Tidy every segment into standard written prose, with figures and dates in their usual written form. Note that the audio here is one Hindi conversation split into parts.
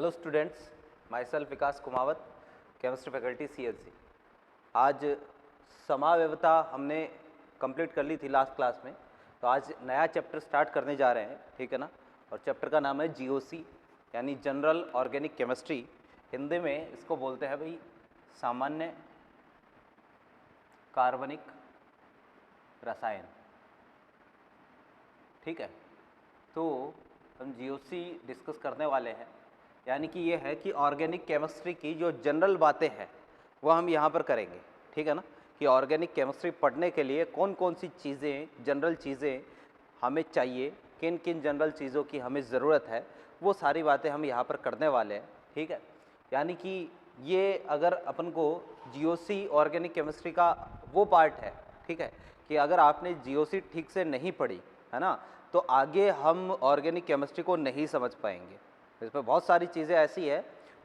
Hello students, my self Vikas Kumawat, chemistry faculty CSC। आज समाव्यवस्था हमने कंप्लीट कर ली थी लास्ट क्लास में, तो आज नया चैप्टर स्टार्ट करने जा रहे हैं, ठीक है ना। और चैप्टर का नाम है GOC यानी जनरल ऑर्गेनिक केमिस्ट्री। हिंदी में इसको बोलते हैं भाई सामान्य कार्बनिक रसायन, ठीक है। तो हम GOC डिस्कस करने वाले हैं, यानी कि ये है कि ऑर्गेनिक केमिस्ट्री की जो जनरल बातें हैं वो हम यहाँ पर करेंगे, ठीक है ना। कि ऑर्गेनिक केमिस्ट्री पढ़ने के लिए कौन कौन सी चीज़ें, जनरल चीज़ें हमें चाहिए, किन किन जनरल चीज़ों की हमें ज़रूरत है, वो सारी बातें हम यहाँ पर करने वाले हैं, ठीक है। यानी कि ये अगर अपन को GOC ऑर्गेनिक केमिस्ट्री का वो पार्ट है, ठीक है, कि अगर आपने GOC ठीक से नहीं पढ़ी है ना, तो आगे हम ऑर्गेनिक केमिस्ट्री को नहीं समझ पाएंगे। इसमें बहुत सारी चीज़ें ऐसी है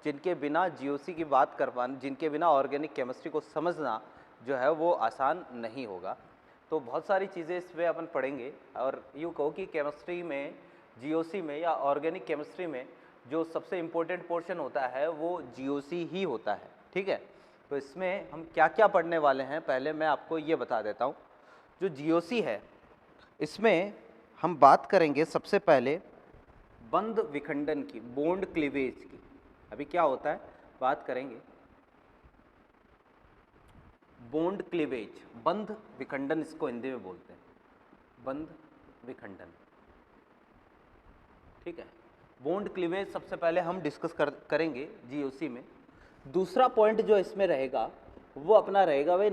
जिनके बिना GOC की बात कर पाना, जिनके बिना ऑर्गेनिक केमिस्ट्री को समझना जो है वो आसान नहीं होगा। तो बहुत सारी चीज़ें इसमें अपन पढ़ेंगे, और यूँ कहो कि केमिस्ट्री में, GOC में या ऑर्गेनिक केमिस्ट्री में जो सबसे इम्पोर्टेंट पोर्शन होता है वो GOC ही होता है, ठीक है। तो इसमें हम क्या क्या पढ़ने वाले हैं पहले मैं आपको ये बता देता हूँ। जो GOC है इसमें हम बात करेंगे सबसे पहले बंध विखंडन की, बॉन्ड क्लीवेज की। अभी क्या होता है बात करेंगे बॉन्ड क्लीवेज, बंध विखंडन इसको हिंदी में बोलते हैं, बंध विखंडन, ठीक है। बॉन्ड क्लीवेज सबसे पहले हम डिस्कस करेंगे GOC में। दूसरा पॉइंट जो इसमें रहेगा वो अपना रहेगा वह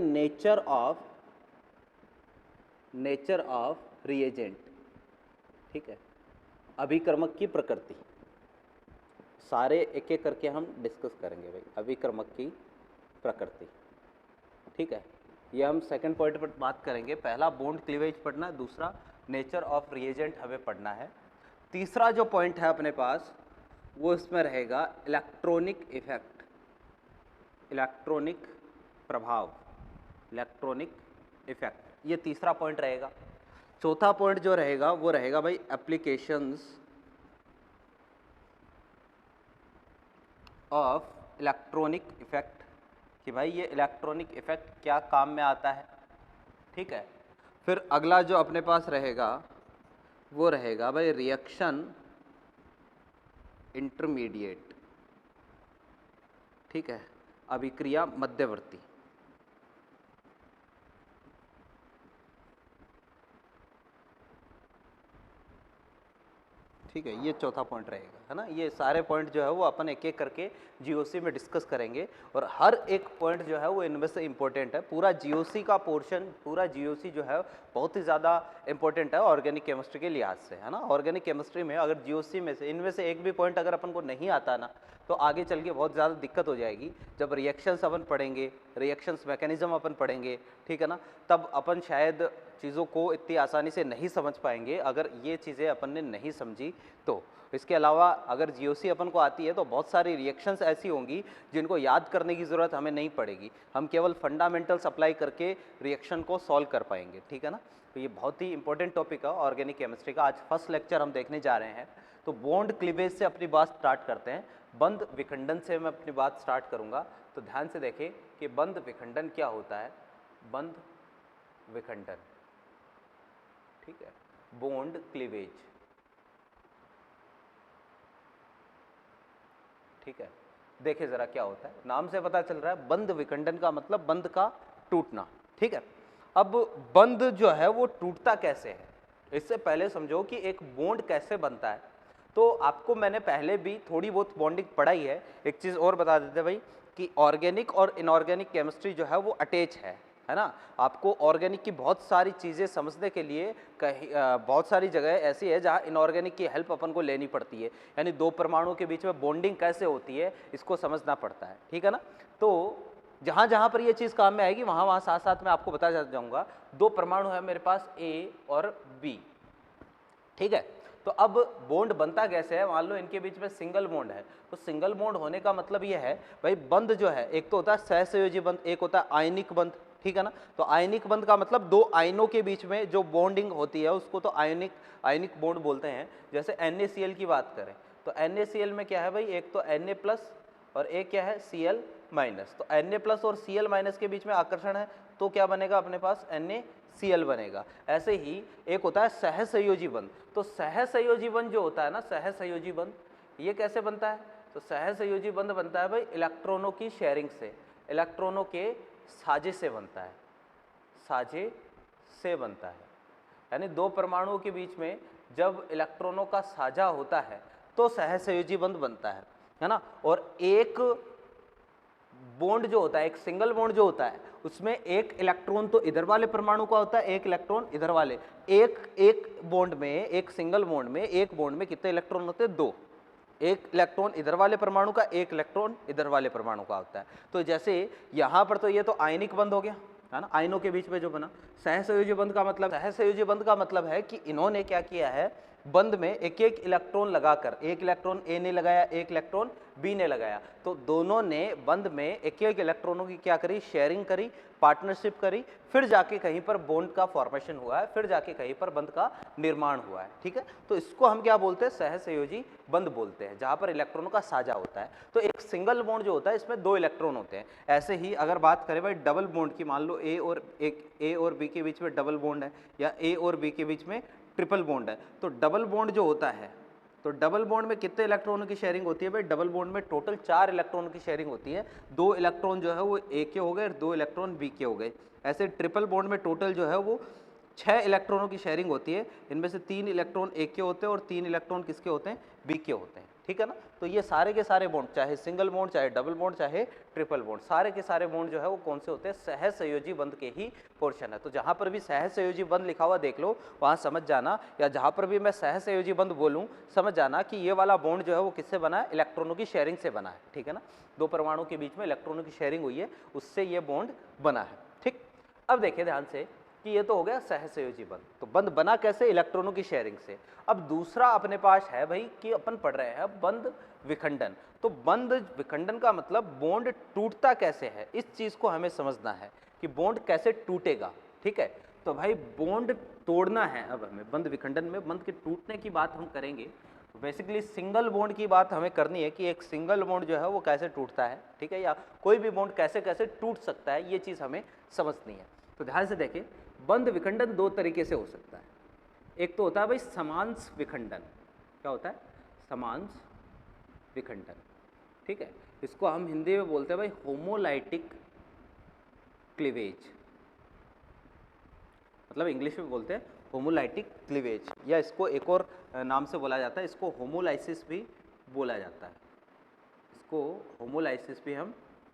नेचर ऑफ रिएजेंट, ठीक है, अभिक्रमक की प्रकृति। सारे एक एक करके हम डिस्कस करेंगे भाई, अभिक्रमक की प्रकृति, ठीक है। ये हम सेकंड पॉइंट पर बात करेंगे। पहला बॉन्ड क्लीवेज पढ़ना, दूसरा नेचर ऑफ रिएजेंट हमें पढ़ना है। तीसरा जो पॉइंट है अपने पास वो इसमें रहेगा इलेक्ट्रॉनिक इफेक्ट, इलेक्ट्रॉनिक प्रभाव, इलेक्ट्रॉनिक इफेक्ट, ये तीसरा पॉइंट रहेगा। चौथा पॉइंट जो रहेगा वो रहेगा भाई एप्लीकेशंस ऑफ इलेक्ट्रॉनिक इफेक्ट, कि भाई ये इलेक्ट्रॉनिक इफेक्ट क्या काम में आता है, ठीक है। फिर अगला जो अपने पास रहेगा वो रहेगा भाई रिएक्शन इंटरमीडिएट, ठीक है, अभिक्रिया मध्यवर्ती, ठीक है। ये चौथा पॉइंट रहेगा, है ना। ये सारे पॉइंट जो है वो अपन एक एक करके GOC में डिस्कस करेंगे, और हर एक पॉइंट जो है वो इनमें से इम्पोर्टेंट है। पूरा GOC का पोर्शन, पूरा GOC जो है बहुत ही ज़्यादा इंपॉर्टेंट है ऑर्गेनिक केमिस्ट्री के लिहाज से, है ना। ऑर्गेनिक केमिस्ट्री में अगर GOC में से इनमें से एक भी पॉइंट अगर अपन को नहीं आता ना, तो आगे चल के बहुत ज़्यादा दिक्कत हो जाएगी। जब रिएक्शंस अपन पढ़ेंगे, रिएक्शंस मैकेनिज्म अपन पढ़ेंगे, ठीक है ना, तब अपन शायद चीज़ों को इतनी आसानी से नहीं समझ पाएंगे अगर ये चीज़ें अपन ने नहीं समझी तो। इसके अलावा अगर GOC अपन को आती है तो बहुत सारी रिएक्शंस ऐसी होंगी जिनको याद करने की ज़रूरत हमें नहीं पड़ेगी, हम केवल फंडामेंटल्स अप्लाई करके रिएक्शन को सॉल्व कर पाएंगे, ठीक है ना। तो ये बहुत ही इंपॉर्टेंट टॉपिक है ऑर्गेनिक केमिस्ट्री का। आज फर्स्ट लेक्चर हम देखने जा रहे हैं। तो बॉन्ड क्लीवेज से अपनी बात स्टार्ट करते हैं, बंध विखंडन से मैं अपनी बात स्टार्ट करूँगा। तो ध्यान से देखें कि बंध विखंडन क्या होता है। बंध विखंडन, ठीक है, बॉन्ड क्लीवेज, ठीक है। देखिए जरा क्या होता है, नाम से पता चल रहा है बंध विखंडन का मतलब बंध का टूटना, ठीक है। अब बंध जो है वो टूटता कैसे है, इससे पहले समझो कि एक बॉन्ड कैसे बनता है। तो आपको मैंने पहले भी थोड़ी बहुत बॉन्डिंग पढ़ाई है। एक चीज़ और बता देते भाई कि ऑर्गेनिक और इनऑर्गेनिक केमिस्ट्री जो है वो अटैच है ना। आपको ऑर्गेनिक की बहुत सारी चीज़ें समझने के लिए कहीं बहुत सारी जगह ऐसी है जहाँ इनऑर्गेनिक की हेल्प अपन को लेनी पड़ती है, यानी दो परमाणुओं के बीच में बॉन्डिंग कैसे होती है इसको समझना पड़ता है, ठीक है ना। तो जहाँ जहाँ पर ये चीज़ काम में आएगी वहाँ वहाँ साथ साथ मैं आपको बताया जाऊँगा। दो परमाणु है मेरे पास A और B, ठीक है। तो अब बॉन्ड बनता कैसे है, मान लो इनके बीच में सिंगल बॉन्ड है, तो सिंगल बॉन्ड होने का मतलब ये है भाई बंध जो है एक तो होता है सहसंयोजी बंध, एक होता है आयनिक बंध, ठीक है ना। तो आयनिक बंध का मतलब दो आयनों के बीच में जो बॉन्डिंग होती है उसको तो आयनिक बॉन्ड बोलते हैं। जैसे NaCl की बात करें तो NaCl में क्या है भाई, एक तो Na+ और एक क्या है Cl-। तो Na+ और Cl- के बीच में आकर्षण है तो क्या बनेगा अपने पास, NaCl बनेगा। ऐसे ही एक होता है सहसंयोजी बंध। तो सहसंयोजी बंध जो होता है ना, सहसंयोजी बंध ये कैसे बनता है, तो सहसंयोजी बंध बनता है भाई इलेक्ट्रॉनों की शेयरिंग से, इलेक्ट्रॉनों के साझे से बनता है, साझे से बनता है। यानी दो परमाणुओं के बीच में जब इलेक्ट्रॉनों का साझा होता है तो सहसंयोजी बंध बनता है ना। और एक बॉन्ड जो होता है, एक सिंगल बॉन्ड जो होता है, उसमें एक इलेक्ट्रॉन तो इधर वाले परमाणु का होता है, एक इलेक्ट्रॉन इधर वाले। एक बॉन्ड में, एक सिंगल बॉन्ड में, एक बॉन्ड में कितने इलेक्ट्रॉन होते हैं, दो। एक इलेक्ट्रॉन इधर वाले परमाणु का, एक इलेक्ट्रॉन इधर वाले परमाणु का होता है। तो जैसे यहां पर तो ये तो आयनिक बंध हो गया है ना, आयनों के बीच में जो बना। सहसंयोजी बंध का मतलब, सहसंयोजी बंध का मतलब है कि इन्होंने क्या किया है, बंध में एक एक इलेक्ट्रॉन लगाकर, एक इलेक्ट्रॉन ए ने लगाया, एक इलेक्ट्रॉन बी ने लगाया, तो दोनों ने बंध में एक एक इलेक्ट्रॉनों की क्या करी, शेयरिंग करी, पार्टनरशिप करी, फिर जाके कहीं पर बॉन्ड का फॉर्मेशन हुआ है, फिर जाके कहीं पर बंध का निर्माण हुआ है। ठीक है, तो इसको हम क्या बोलते हैं, सहसंयोजी बंध बोलते हैं, जहां पर इलेक्ट्रॉनों का साझा होता है। तो एक सिंगल बॉन्ड जो होता है इसमें दो इलेक्ट्रॉन होते हैं। ऐसे ही अगर बात करें भाई डबल बॉन्ड की, मान लो ए और बी के बीच में डबल बॉन्ड है, या ए और बी के बीच में ट्रिपल बॉन्ड है, तो डबल बॉन्ड जो होता है, तो डबल बॉन्ड में कितने इलेक्ट्रॉनों की शेयरिंग होती है भाई, डबल बॉन्ड में टोटल 4 इलेक्ट्रॉनों की शेयरिंग होती है। 2 इलेक्ट्रॉन जो है वो ए के हो गए और 2 इलेक्ट्रॉन बी के हो गए। ऐसे ट्रिपल बॉन्ड में टोटल जो है वो 6 इलेक्ट्रॉनों की शेयरिंग होती है। इनमें से 3 इलेक्ट्रॉन ए के होते हैं और 3 इलेक्ट्रॉन किसके होते हैं, बी के होते हैं। ठीक है ना, तो ये सारे के सारे बॉन्ड, चाहे सिंगल बॉन्ड, चाहे डबल बॉन्ड, चाहे ट्रिपल बॉन्ड, सारे के सारे बॉन्ड जो है वो कौन से होते हैं, सहसंयोजी बंध के ही पोर्शन है। तो जहां पर भी सहसंयोजी बंध लिखा हुआ देख लो, वहां समझ जाना, या जहां पर भी मैं सहसंयोजी बंध बोलूं समझ जाना कि ये वाला बॉन्ड जो है वो किससे बना है, इलेक्ट्रॉनों की शेयरिंग से बना है। ठीक है ना, दो परमाणु के बीच में इलेक्ट्रॉनों की शेयरिंग हुई है, उससे ये बॉन्ड बना है। ठीक, अब देखिए ध्यान से कि ये तो हो गया सहसंयोजी बंध। तो बंध बना कैसे, इलेक्ट्रॉनों की शेयरिंग से। अब दूसरा अपने पास है भाई कि अपन पढ़ रहे हैं बंध विखंडन। तो बंध विखंडन का मतलब बॉन्ड टूटता कैसे है, इस चीज को हमें समझना है कि बॉन्ड कैसे टूटेगा। ठीक है, तो भाई बॉन्ड तोड़ना है। अब हमें बंध विखंडन में बंध के टूटने की बात हम करेंगे, तो बेसिकली सिंगल बॉन्ड की बात हमें करनी है कि एक सिंगल बॉन्ड जो है वो कैसे टूटता है। ठीक है, या कोई भी बॉन्ड कैसे कैसे टूट सकता है, ये चीज हमें समझनी है। तो ध्यान से देखें, बंध विखंडन दो तरीके से हो सकता है। एक तो होता है भाई समांश विखंडन। क्या होता है, समांश विखंडन। ठीक है, इसको हम हिंदी में बोलते हैं भाई होमोलाइटिक क्लीवेज, मतलब इंग्लिश में बोलते हैं होमोलाइटिक क्लीवेज, या इसको एक और नाम से बोला जाता है, इसको होमोलाइसिस भी बोला जाता है, इसको होमोलाइसिस भी हम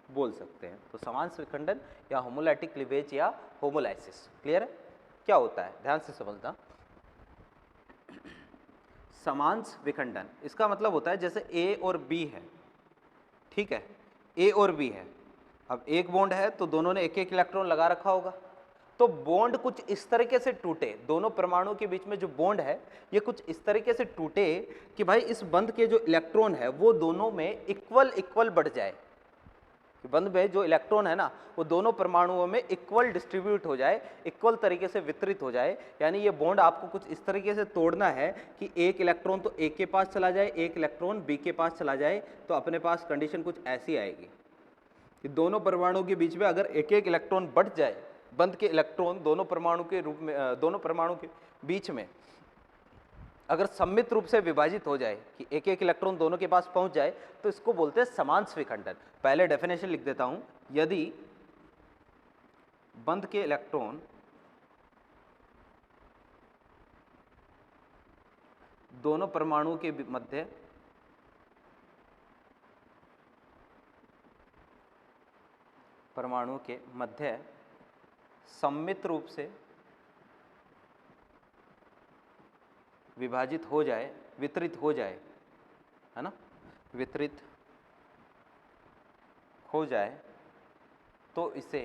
बोल सकते हैं। तो समांश विखंडन या होमोलाइटिक क्लीवेज या होमोलाइसिस, क्लियर है क्या होता है, ध्यान से समझना। समांश विखंडन इसका मतलब होता है जैसे ए और बी है, ठीक है, ए और बी है। अब एक बॉन्ड है तो दोनों ने एक एक इलेक्ट्रॉन लगा रखा होगा, तो बॉन्ड कुछ इस तरीके से टूटे, दोनों परमाणुओं के बीच में जो बॉन्ड है ये कुछ इस तरीके से टूटे कि भाई इस बंध के जो इलेक्ट्रॉन है वो दोनों में इक्वल बढ़ जाए, कि बंध में जो इलेक्ट्रॉन है ना वो दोनों परमाणुओं में इक्वल डिस्ट्रीब्यूट हो जाए, इक्वल तरीके से वितरित हो जाए। यानी ये बॉन्ड आपको कुछ इस तरीके से तोड़ना है कि एक इलेक्ट्रॉन तो ए के पास चला जाए, एक इलेक्ट्रॉन बी के पास चला जाए, तो अपने पास कंडीशन कुछ ऐसी आएगी कि दोनों परमाणुओं के बीच में अगर एक एक इलेक्ट्रॉन बढ़ जाए, बंध के इलेक्ट्रॉन दोनों परमाणु के रूप में, दोनों परमाणु के बीच में अगर सममित रूप से विभाजित हो जाए कि एक एक इलेक्ट्रॉन दोनों के पास पहुंच जाए, तो इसको बोलते हैं समांश विखंडन। पहले डेफिनेशन लिख देता हूं, यदि बंध के इलेक्ट्रॉन दोनों परमाणुओं के मध्य सममित रूप से विभाजित हो जाए, वितरित हो जाए, है ना, वितरित हो जाए, तो इसे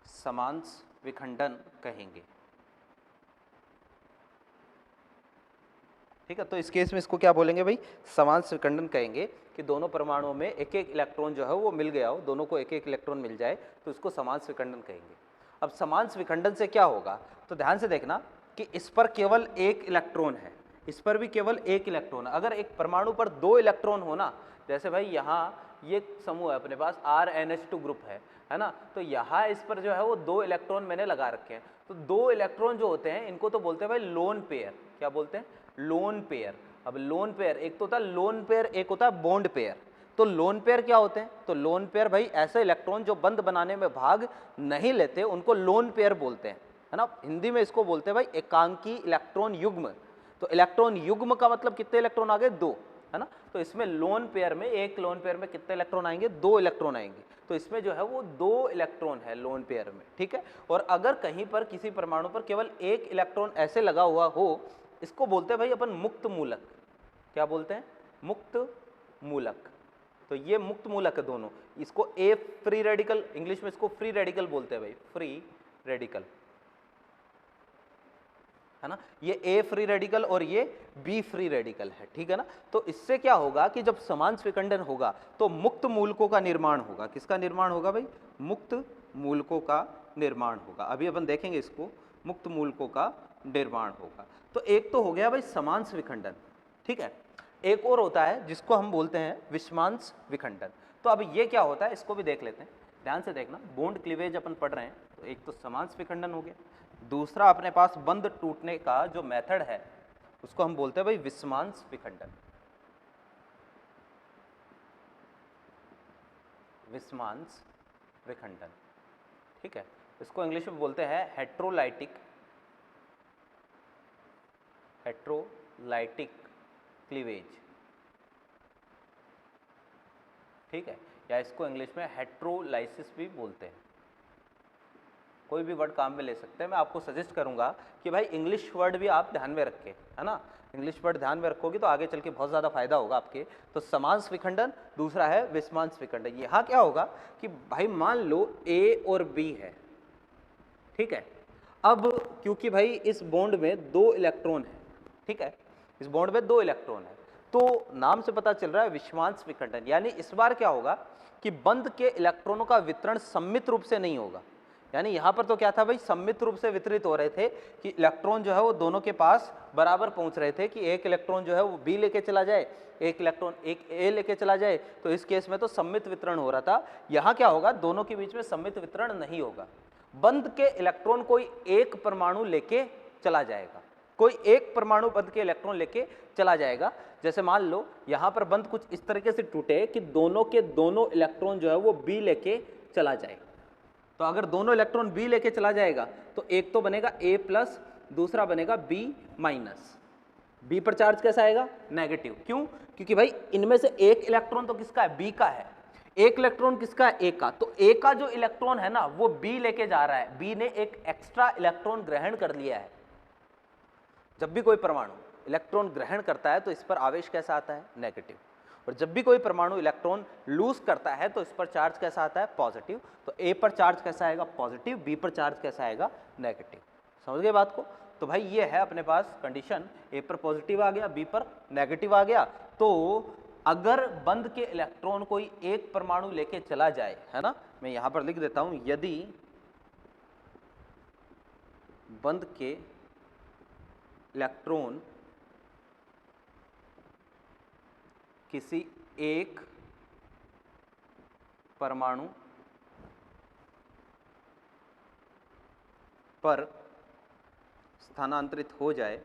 समांश विखंडन कहेंगे। ठीक है, तो इस केस में इसको क्या बोलेंगे भाई, समांश विखंडन कहेंगे कि दोनों परमाणुओं में एक एक इलेक्ट्रॉन जो है वो मिल गया हो, दोनों को एक एक इलेक्ट्रॉन मिल जाए, तो इसको समांश विखंडन कहेंगे। अब समांश विखंडन से क्या होगा, तो ध्यान से देखना कि इस पर केवल एक इलेक्ट्रॉन है, इस पर भी केवल एक इलेक्ट्रॉन। अगर एक परमाणु पर 2 इलेक्ट्रॉन होना, जैसे भाई यहाँ ये समूह है अपने पास RNH2 ग्रुप है ना, तो यहाँ इस पर जो है वो 2 इलेक्ट्रॉन मैंने लगा रखे हैं। तो 2 इलेक्ट्रॉन जो होते हैं इनको तो बोलते हैं भाई लोन पेयर। क्या बोलते हैं? Lone pair. अब लोन पेयर एक तो होता है लोन पेयर, एक होता है बॉन्ड पेयर। तो लोन पेयर क्या होते हैं? तो लोन पेयर भाई ऐसे इलेक्ट्रॉन जो बंध बनाने में भाग नहीं लेते उनको लोन पेयर बोलते हैं, है ना। हिंदी में इसको बोलते हैं भाई एकांकी इलेक्ट्रॉन युग्म। तो इलेक्ट्रॉन युग्म का मतलब कितने इलेक्ट्रॉन आ गए? 2, है ना। तो इसमें लोन पेयर में, एक लोन पेयर में कितने इलेक्ट्रॉन आएंगे? 2 इलेक्ट्रॉन आएंगे। तो इसमें जो है वो 2 इलेक्ट्रॉन है लोन पेयर में, ठीक है। और अगर कहीं पर किसी परमाणु पर केवल एक इलेक्ट्रॉन ऐसे लगा हुआ हो, इसको बोलते हैं भाई अपन मुक्त मूलक। क्या बोलते हैं? मुक्त मूलक। तो ये मुक्त मूलक है दोनों। इसको ए फ्री रेडिकल, इंग्लिश में इसको फ्री रेडिकल बोलते हैं भाई, फ्री रेडिकल, है ना। ये ए फ्री रेडिकल और ये बी फ्री रेडिकल है, ठीक है ना। तो इससे क्या होगा कि जब समान विखंडन होगा तो मुक्त मूलकों का निर्माण होगा। किसका निर्माण होगा भाई? मुक्त मूलकों का निर्माण होगा। अभी अपन देखेंगे इसको, मुक्त मूलकों का निर्माण होगा। तो एक तो हो गया भाई समान विखंडन, ठीक है। एक और होता है जिसको हम बोलते हैं विषमांश विखंडन। तो अब ये क्या होता है इसको भी देख लेते हैं, ध्यान से देखना। बॉन्ड क्लीवेज अपन पढ़ रहे हैं, तो एक तो समांश विखंडन हो गया, दूसरा अपने पास बंध टूटने का जो मेथड है उसको हम बोलते हैं भाई विषमांश विखंडन। विषमांश विखंडन, ठीक है। इसको इंग्लिश में बोलते हैं हेट्रोलाइटिक क्लीवेज, ठीक है। या इसको इंग्लिश में हेट्रोलाइसिस भी बोलते हैं। कोई भी वर्ड काम में ले सकते हैं। मैं आपको सजेस्ट करूंगा कि भाई इंग्लिश वर्ड भी आप ध्यान में रखें, है ना। इंग्लिश वर्ड ध्यान में रखोगे तो आगे चल के बहुत ज़्यादा फायदा होगा आपके। तो समांश विखंडन, दूसरा है विषमांश विखंडन। यहाँ क्या होगा कि भाई मान लो ए और बी है, ठीक है। अब क्योंकि भाई इस बॉन्ड में 2 इलेक्ट्रॉन है, ठीक है, इस बॉन्ड में 2 इलेक्ट्रॉन है, तो नाम से पता चल रहा है विषमांश विखंडन। यानी इस बार क्या होगा कि बंध के इलेक्ट्रॉनों का वितरण सम्मित रूप से नहीं होगा। यानी यहाँ पर तो क्या था भाई, सम्मित रूप से वितरित हो रहे थे कि इलेक्ट्रॉन जो है वो दोनों के पास बराबर पहुंच रहे थे, कि एक इलेक्ट्रॉन जो है वो बी लेके चला जाए, एक इलेक्ट्रॉन एक ए लेके चला जाए। तो इस केस में तो सम्मित वितरण हो रहा था। यहाँ क्या होगा, दोनों के बीच में सम्मित वितरण नहीं होगा। बंध के इलेक्ट्रॉन कोई एक परमाणु लेके चला जाएगा, कोई एक परमाणु बंध के इलेक्ट्रॉन लेके चला जाएगा। जैसे मान लो यहाँ पर बंध कुछ इस तरीके से टूटे कि दोनों के दोनों इलेक्ट्रॉन जो है वो बी लेके चला जाए। तो अगर दोनों इलेक्ट्रॉन बी लेके चला जाएगा तो एक तो बनेगा ए प्लस, दूसरा बनेगा बी माइनस। बी पर चार्ज कैसा आएगा? नेगेटिव। क्यों? क्योंकि भाई इनमें से एक इलेक्ट्रॉन तो किसका है? बी का है। एक इलेक्ट्रॉन किसका है? ए का। तो ए का जो इलेक्ट्रॉन है ना वो बी लेके जा रहा है, बी ने एक एक्स्ट्रा इलेक्ट्रॉन ग्रहण कर लिया है। जब भी कोई परमाणु इलेक्ट्रॉन ग्रहण करता है तो इस पर आवेश कैसा आता है? नेगेटिव। और जब भी कोई परमाणु इलेक्ट्रॉन लूज करता है तो इस पर चार्ज कैसा आता है? पॉजिटिव। तो ए पर चार्ज कैसा आएगा? पॉजिटिव। बी पर चार्ज कैसा आएगा? नेगेटिव। समझ गए बात को? तो भाई ये है अपने पास कंडीशन, ए पर पॉजिटिव आ गया, बी पर नेगेटिव आ गया। तो अगर बंध के इलेक्ट्रॉन कोई एक परमाणु लेके चला जाए, है ना, मैं यहां पर लिख देता हूं, यदि बंध के इलेक्ट्रॉन किसी एक परमाणु पर स्थानांतरित हो जाए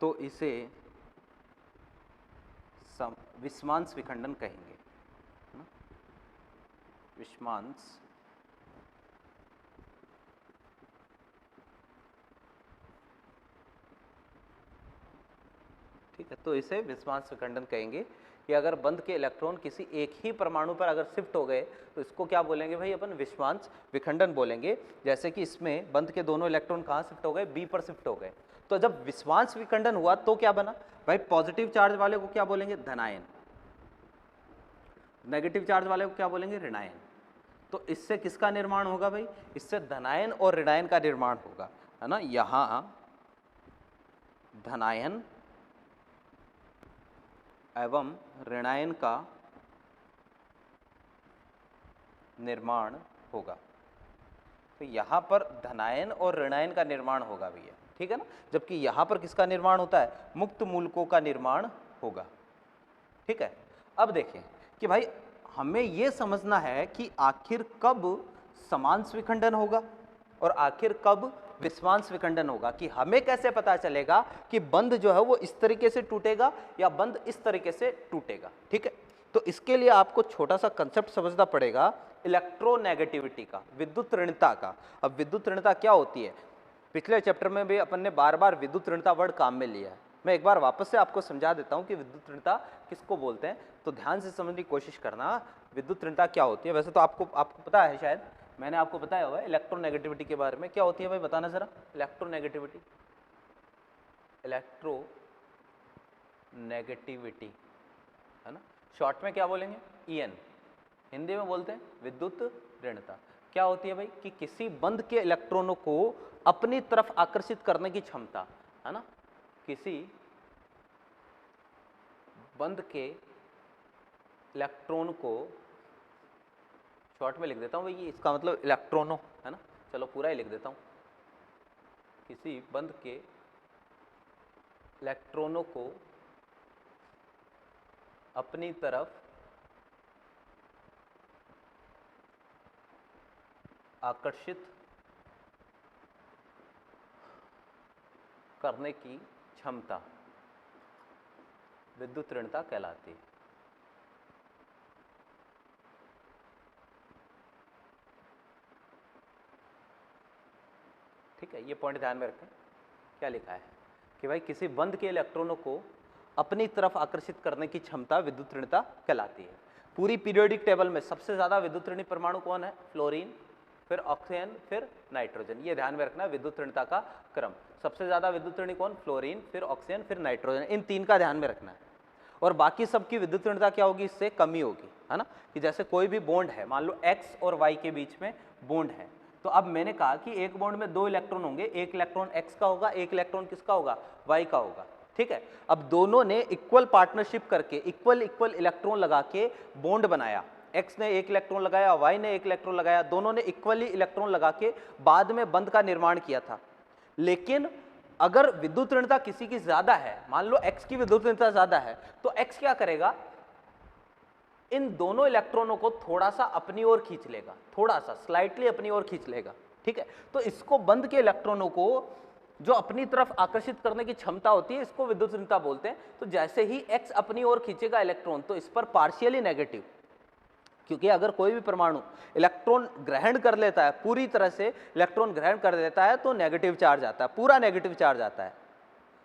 तो इसे विषमांश विखंडन कहेंगे, है ना? विषमांश ठीक है। तो इसे विषमांश विखंडन कहेंगे कि अगर बंध के इलेक्ट्रॉन किसी एक ही परमाणु पर अगर शिफ्ट हो गए तो इसको क्या बोलेंगे भाई? अपन विषमांश विखंडन बोलेंगे। जैसे कि इसमें बंध के दोनों इलेक्ट्रॉन कहाँ शिफ्ट हो गए? बी पर शिफ्ट हो गए। तो जब विषमांश विखंडन हुआ तो क्या बना भाई? पॉजिटिव चार्ज वाले को क्या बोलेंगे? धनायन। नेगेटिव चार्ज वाले को क्या बोलेंगे? ऋणायन। तो इससे किसका निर्माण होगा भाई? इससे धनायन और ऋणायन का निर्माण होगा, है ना। यहां धनायन एवं ऋणायन का निर्माण होगा। तो यहाँ पर धनायन और ऋणायन का निर्माण होगा भैया, ठीक है ना, जबकि यहाँ पर किसका निर्माण होता है, मुक्त मूलकों का निर्माण होगा, ठीक है। अब देखें कि भाई हमें ये समझना है कि आखिर कब समांश विखंडन होगा और आखिर कब विषमांश विखंडन होगा, कि हमें कैसे पता चलेगा कि बंध जो है वो इस तरीके से टूटेगा या बंध इस तरीके से टूटेगा, ठीक है। तो इसके लिए आपको छोटा सा कंसेप्ट समझना पड़ेगा इलेक्ट्रोनेगेटिविटी का, विद्युत ऋणता का। अब विद्युत ऋणता क्या होती है, पिछले चैप्टर में भी अपन ने बार बार विद्युत ऋणता वर्ड काम में लिया है, मैं एक बार वापस से आपको समझा देता हूं कि विद्युत ऋणता किसको बोलते हैं, तो ध्यान से समझने की कोशिश करना विद्युत ऋणता क्या होती है। वैसे तो आपको पता है, शायद मैंने आपको बताया हुआ है इलेक्ट्रोनेगेटिविटी के बारे में। क्या होती है भाई, बताना जरा, इलेक्ट्रोनेगेटिविटी, इलेक्ट्रोनेगेटिविटी है ना, शॉर्ट में क्या बोलेंगे, ईएन, हिंदी में बोलते हैं विद्युत ऋणता। क्या होती है भाई, कि किसी बंध के इलेक्ट्रॉनों को अपनी तरफ आकर्षित करने की क्षमता, है ना, किसी बंध के इलेक्ट्रॉन को, शॉर्ट में लिख देता हूं भाई, ये इसका मतलब इलेक्ट्रॉनों, है ना, चलो पूरा ही लिख देता हूं, किसी बंध के इलेक्ट्रॉनों को अपनी तरफ आकर्षित करने की क्षमता विद्युत ऋणता कहलाती है। ठीक है, ये पॉइंट ध्यान में रखें। क्या लिखा है कि भाई किसी बंध के इलेक्ट्रॉनों को अपनी तरफ आकर्षित करने की क्षमता विद्युत ऋणता कहलाती है। पूरी पीरियोडिक टेबल में सबसे ज्यादा विद्युत ऋणी परमाणु कौन है, फ्लोरीन, फिर ऑक्सीजन, फिर नाइट्रोजन। ये ध्यान में रखना विद्युत ऋणता का क्रम, सबसे ज्यादा विद्युत ऋणी कौन, फ्लोरीन, फिर ऑक्सीजन, फिर नाइट्रोजन, इन तीन का ध्यान में रखना है। और बाकी सबकी विद्युत ऋणता क्या होगी, इससे कमी होगी, है ना, कि जैसे कोई भी बॉन्ड है, मान लो एक्स और वाई के बीच में बॉन्ड है, तो अब मैंने कहा कि एक बॉन्ड में दो इलेक्ट्रॉन होंगे, एक इलेक्ट्रॉन एक्स का होगा, एक इलेक्ट्रॉन किसका होगा, वाई का होगा, ठीक है। अब दोनों ने इक्वल पार्टनरशिप करके इक्वल इलेक्ट्रॉन लगा के बॉन्ड बनाया, एक्स ने एक इलेक्ट्रॉन लगाया, वाई ने एक इलेक्ट्रॉन लगाया, दोनों ने इक्वली इलेक्ट्रॉन लगा के बाद में बंध का निर्माण किया था। लेकिन अगर विद्युत ऋणता किसी की ज्यादा है, मान लो एक्स की विद्युत ऋणता ज्यादा है, तो एक्स क्या करेगा, इन दोनों इलेक्ट्रॉनों को थोड़ा सा अपनी ओर खींच लेगा, थोड़ा सा स्लाइटली अपनी ओर खींच लेगा, ठीक है। तो इसको बंध के इलेक्ट्रॉनों को जो अपनी तरफ आकर्षित करने की क्षमता होती है, इसको विद्युत ऋणता बोलते हैं। तो जैसे ही एक्स अपनी ओर खींचेगा इलेक्ट्रॉन, तो इस पर पार्शियली नेगेटिव, क्योंकि अगर कोई भी परमाणु इलेक्ट्रॉन ग्रहण कर लेता है, पूरी तरह से इलेक्ट्रॉन ग्रहण कर लेता है, तो नेगेटिव चार्ज आता है, पूरा नेगेटिव चार्ज आता है।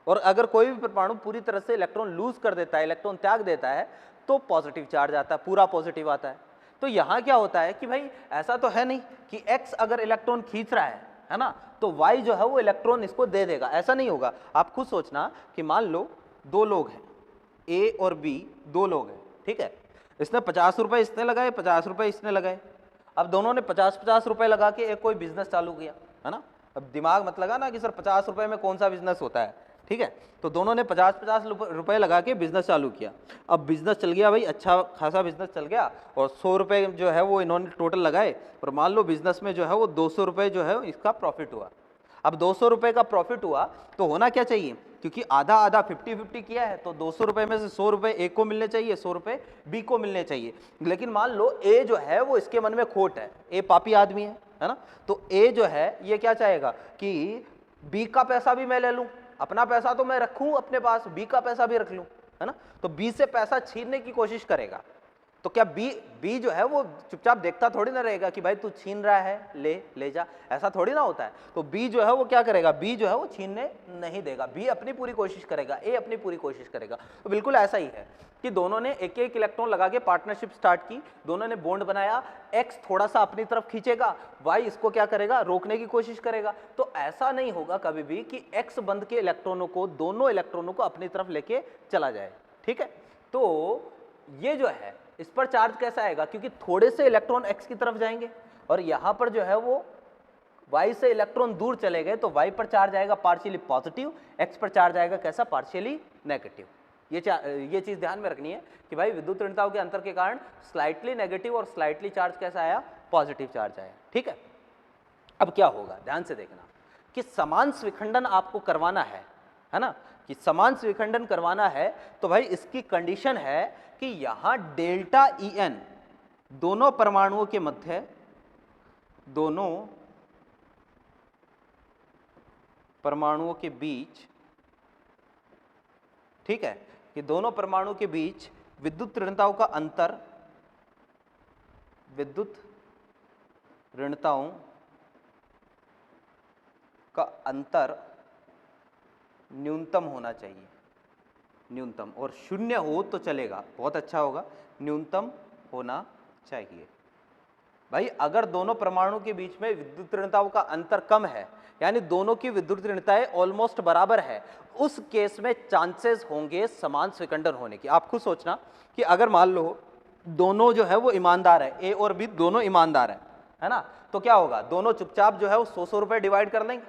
और अगर कोई भी परमाणु पूरी तरह से इलेक्ट्रॉन लूज कर देता है, इलेक्ट्रॉन त्याग देता है, तो पॉजिटिव चार्ज आता है, पूरा पॉजिटिव आता है। तो यहां क्या होता है कि भाई ऐसा तो है नहीं कि एक्स अगर इलेक्ट्रॉन खींच रहा है ना, तो वाई जो है वो इलेक्ट्रॉन इसको दे देगा, ऐसा नहीं होगा। आप खुद सोचना कि मान लो दो लोग हैं, ए और बी, दो लोग हैं, ठीक है, इसने 50 रुपए इसने लगाए, 50 रुपए इसने लगाए। अब दोनों ने 50-50 रुपए लगा के एक कोई बिजनेस चालू किया, है ना। अब दिमाग मत लगा ना कि सर 50 रुपए में कौन सा बिजनेस होता है, ठीक है। तो दोनों ने 50-50 रुपए लगा के बिजनेस चालू किया। अब बिजनेस चल गया भाई, अच्छा खासा बिजनेस चल गया, और 100 रुपए जो है वो इन्होंने टोटल लगाए, और मान लो बिजनेस में जो है वो 200 रुपए जो है इसका प्रॉफिट हुआ। अब 200 रुपए का प्रॉफिट हुआ तो होना क्या चाहिए, क्योंकि आधा आधा 50-50 किया है, तो 200 रुपए में से 100 रुपए ए को मिलने चाहिए, 100 रुपए बी को मिलने चाहिए। लेकिन मान लो ए जो है वो इसके मन में खोट है, ए पापी आदमी है ना, तो ए जो है ये क्या चाहेगा कि बी का पैसा भी मैं ले लूं, अपना पैसा तो मैं रखूं अपने पास, बी का पैसा भी रख लूं, है ना। तो बी से पैसा छीनने की कोशिश करेगा। तो क्या बी जो है वो चुपचाप देखता थोड़ी ना रहेगा कि भाई तू छीन रहा है, ले जा, ऐसा थोड़ी ना होता है। तो बी जो है वो क्या करेगा, बी जो है वो छीनने नहीं देगा, बी अपनी पूरी कोशिश करेगा, ए अपनी पूरी कोशिश करेगा। तो बिल्कुल ऐसा ही है कि दोनों ने एक एक इलेक्ट्रॉन लगा के पार्टनरशिप स्टार्ट की, दोनों ने बॉन्ड बनाया, एक्स थोड़ा सा अपनी तरफ खींचेगा, वाई इसको क्या करेगा, रोकने की कोशिश करेगा। तो ऐसा नहीं होगा कभी भी कि एक्स बंध के इलेक्ट्रॉनों को, दोनों इलेक्ट्रॉनों को अपनी तरफ लेके चला जाए, ठीक है। तो ये जो है इस पर चार्ज कैसा आएगा, क्योंकि थोड़े से इलेक्ट्रॉन एक्स की तरफ जाएंगे और यहां पर जो है वो वाई से इलेक्ट्रॉन दूर चले गए, तो वाई पर चार्ज आएगा पार्शियली पॉजिटिव, एक्स पर चार्ज आएगा कैसा, पार्शियली नेगेटिव। ये चीज ध्यान में रखनी है कि भाई विद्युत ऋणताओं के अंतर के कारण स्लाइटली नेगेटिव और स्लाइटली चार्ज कैसा आया, पॉजिटिव चार्ज आया, ठीक है। अब क्या होगा, ध्यान से देखना कि समान स्विखंडन आपको करवाना है ना, कि समान स्विखंडन करवाना है, तो भाई इसकी कंडीशन है कि यहां डेल्टा En दोनों परमाणुओं के मध्य, दोनों परमाणुओं के बीच, ठीक है, कि दोनों परमाणुओं के बीच विद्युत ऋणताओं का अंतर, विद्युत ऋणताओं का अंतर न्यूनतम होना चाहिए, न्यूनतम, और शून्य हो तो चलेगा, बहुत अच्छा होगा, न्यूनतम होना चाहिए। भाई अगर दोनों परमाणु के बीच में विद्युत ऋणताओं का अंतर कम है, यानी दोनों की विद्युत ऋणताएं ऑलमोस्ट बराबर है, उस केस में चांसेस होंगे समान स्विखंडन होने की। आप खुद सोचना कि अगर मान लो दोनों जो है वो ईमानदार है, ए और बी दोनों ईमानदार है ना, तो क्या होगा, दोनों चुपचाप जो है वो 100 रुपए डिवाइड कर लेंगे,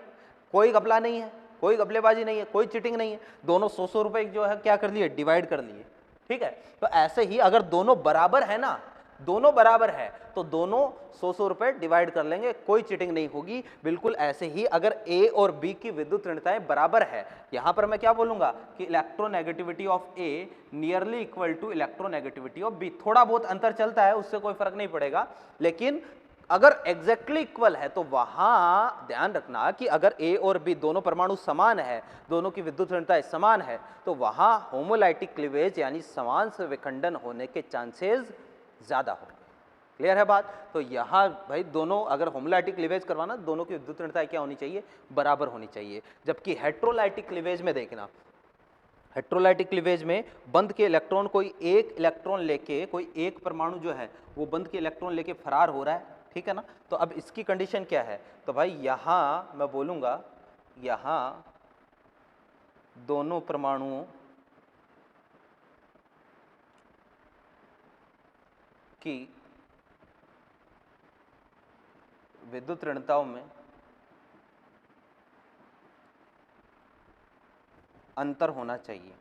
कोई घपला नहीं है, कोई घपलेबाजी नहीं है, कोई चीटिंग नहीं है, दोनों 100 रुपए जो है क्या कर लिए, डिवाइड कर लिए, ठीक है। तो ऐसे ही अगर दोनों बराबर है ना, दोनों बराबर है तो दोनों 100 रुपए डिवाइड कर लेंगे, कोई चीटिंग नहीं होगी। बिल्कुल ऐसे ही अगर ए और बी की विद्युत ऋणताएं बराबर है, यहां पर मैं क्या बोलूंगा कि electronegativity of A nearly equal to electronegativity of B. थोड़ा बहुत अंतर चलता है, उससे कोई फर्क नहीं पड़ेगा, लेकिन अगर एग्जैक्टली इक्वल है तो वहां ध्यान रखना कि अगर ए और बी दोनों परमाणु समान है, दोनों की विद्युत ऋणताएं समान है, तो वहां होमोलाइटिक क्लीवेज यानी समान विखंडन होने के चांसेस ज्यादा होंगे। क्लियर है बात? तो यहां भाई दोनों अगर होमोलाइटिक क्लीवेज करवाना, दोनों की विद्युत ऋणताएं क्या होनी चाहिए, बराबर होनी चाहिए। जबकि हेट्रोलाइटिक क्लीवेज में देखना, हेट्रोलाइटिक क्लीवेज में बंध के इलेक्ट्रॉन, कोई एक इलेक्ट्रॉन लेके, कोई एक परमाणु जो है वो बंध के इलेक्ट्रॉन लेके फरार हो रहा है, ठीक है ना। तो अब इसकी कंडीशन क्या है, तो भाई यहां मैं बोलूंगा, यहां दोनों परमाणुओं की विद्युत ऋणताओं में अंतर होना चाहिए,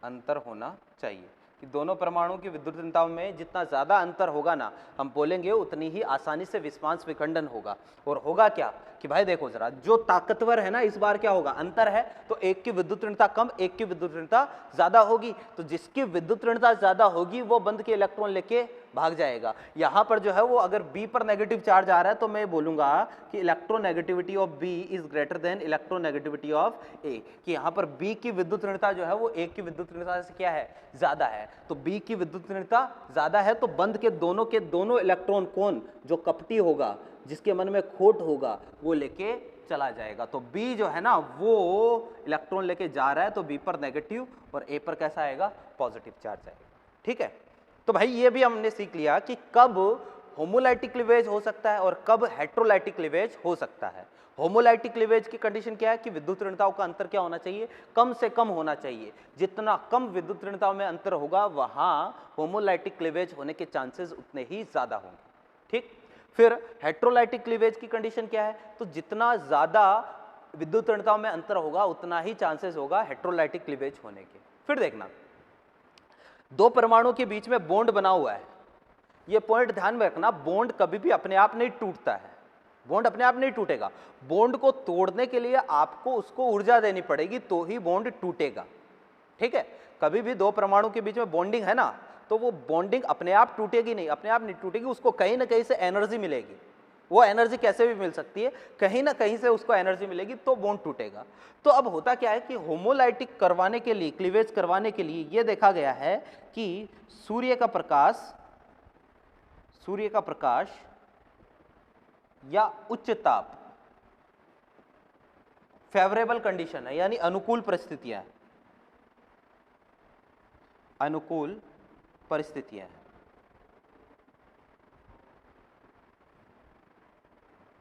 अंतर होना चाहिए, कि दोनों परमाणुओं की विद्युत ऋणताओं में जितना ज्यादा अंतर होगा ना, हम बोलेंगे उतनी ही आसानी से विस्मांस विखंडन होगा। और होगा क्या कि भाई देखो जरा, जो ताकतवर है ना, इस बार क्या होगा, अंतर है तो एक की विद्युत ऋणता कम, एक की विद्युत ऋणता ज्यादा होगी, तो जिसकी विद्युत ऋणता ज्यादा होगी वो बंध के इलेक्ट्रॉन लेके भाग जाएगा। यहां पर जो है वो अगर बी पर नेगेटिव चार्ज आ रहा है तो मैं बोलूंगा कि electronegativity of B is greater than electronegativity of A, कि यहां पर बी की विद्युत ऋणता जो है वो ए की विद्युत ऋणता से क्या है, ज्यादा है। तो बी की विद्युत ऋणता ज्यादा है तो बंध के दोनों इलेक्ट्रॉन कौन, जो कपटी होगा, जिसके मन में खोट होगा, वो लेके चला जाएगा। तो बी जो है ना वो इलेक्ट्रॉन लेके जा रहा है, तो बी पर नेगेटिव और ए पर कैसा आएगा, पॉजिटिव चार्ज आएगा, ठीक है। तो भाई ये भी हमने सीख लिया कि कब होमोलाइटिक क्लीवेज हो सकता है और कब हेट्रोलाइटिक क्लीवेज हो सकता है। होमोलाइटिक क्लीवेज की कंडीशन क्या है कि विद्युत ऋणताओं का अंतर क्या होना चाहिए, कम से कम होना चाहिए। जितना कम विद्युत ऋणताओं में अंतर होगा वहां होमोलाइटिक क्लीवेज होने के चांसेस उतने ही ज्यादा होंगे, ठीक। फिर हेट्रोलाइटिक क्लीवेज की कंडीशन क्या है, तो जितना ज्यादा विद्युत ऋणताओं में अंतर होगा उतना ही चांसेस होगा हेट्रोलाइटिक क्लीवेज होने के। फिर देखना, दो परमाणुओं के बीच में बॉन्ड बना हुआ है, ये पॉइंट ध्यान में रखना, बॉन्ड कभी भी अपने आप नहीं टूटता है, बॉन्ड अपने आप नहीं टूटेगा, बॉन्ड को तोड़ने के लिए आपको उसको ऊर्जा देनी पड़ेगी तो ही बॉन्ड टूटेगा, ठीक है। कभी भी दो परमाणु के बीच में बॉन्डिंग है ना, तो वो बॉन्डिंग अपने आप टूटेगी नहीं, अपने आप नहीं टूटेगी, उसको कहीं ना कहीं से एनर्जी मिलेगी। वो एनर्जी कैसे भी मिल सकती है, कहीं ना कहीं से उसको एनर्जी मिलेगी तो बॉन्ड टूटेगा। तो अब होता क्या है कि होमोलाइटिक करवाने के लिए, क्लीवेज करवाने के लिए ये देखा गया है कि सूर्य का प्रकाश या उच्च ताप फेवरेबल कंडीशन है, यानी अनुकूल परिस्थितियां हैं, अनुकूल परिस्थितियां हैं,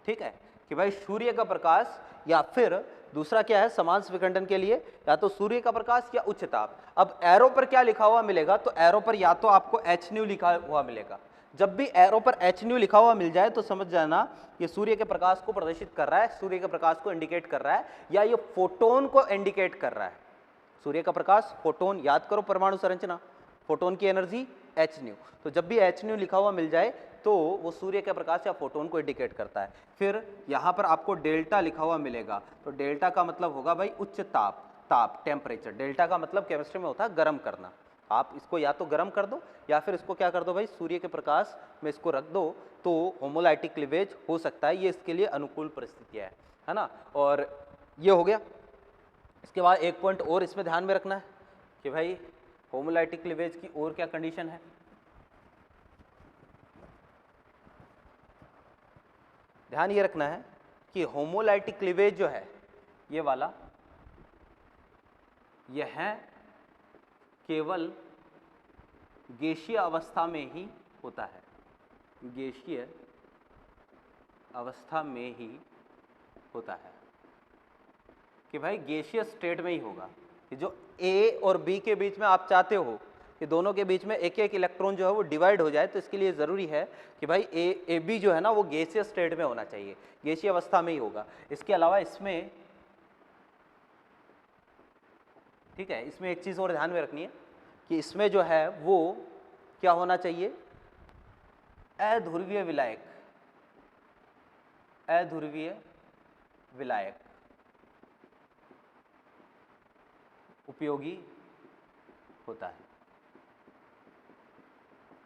ठीक है, कि भाई सूर्य का प्रकाश या फिर दूसरा क्या है समान विखंडन के लिए, या तो सूर्य का प्रकाश या उच्च ताप। अब एरो पर क्या लिखा हुआ मिलेगा, तो एरो पर या तो आपको एच न्यू लिखा हुआ मिलेगा। जब भी एरो पर एच न्यू लिखा हुआ मिल जाए तो समझ जाना ये सूर्य के प्रकाश को प्रदर्शित कर रहा है, सूर्य के प्रकाश को इंडिकेट कर रहा है, या ये फोटोन को इंडिकेट कर रहा है। सूर्य का प्रकाश, फोटोन, याद करो परमाणु संरचना, फोटोन की एनर्जी एच न्यू। तो जब भी एच न्यू लिखा हुआ मिल जाए तो वो सूर्य के प्रकाश या फोटोन को इंडिकेट करता है। फिर यहाँ पर आपको डेल्टा लिखा हुआ मिलेगा, तो डेल्टा का मतलब होगा भाई उच्च ताप, ताप टेम्परेचर। डेल्टा का मतलब केमिस्ट्री में होता है गर्म करना। आप इसको या तो गर्म कर दो या फिर इसको क्या कर दो भाई, सूर्य के प्रकाश में इसको रख दो तो होमोलाइटिक क्लीवेज हो सकता है। ये इसके लिए अनुकूल परिस्थितियाँ है ना। और ये हो गया। इसके बाद एक पॉइंट और इसमें ध्यान में रखना है कि भाई होमोलाइटिक क्लीवेज की और क्या कंडीशन है। ध्यान ये रखना है कि होमोलाइटिक क्लीवेज जो है ये वाला, यह है केवल गैसीय अवस्था में ही होता है, गैसीय अवस्था में ही होता है, कि भाई गैसीय स्टेट में ही होगा। कि जो ए और बी के बीच में आप चाहते हो कि दोनों के बीच में एक एक इलेक्ट्रॉन जो है वो डिवाइड हो जाए, तो इसके लिए ज़रूरी है कि भाई ए बी जो है ना वो गैसीय स्टेट में होना चाहिए, गैसीय अवस्था में ही होगा। इसके अलावा इसमें, ठीक है, इसमें एक चीज़ और ध्यान में रखनी है कि इसमें जो है वो क्या होना चाहिए, अध्रुवीय विलायक, अध्रुवीय विलायक उपयोगी होता है।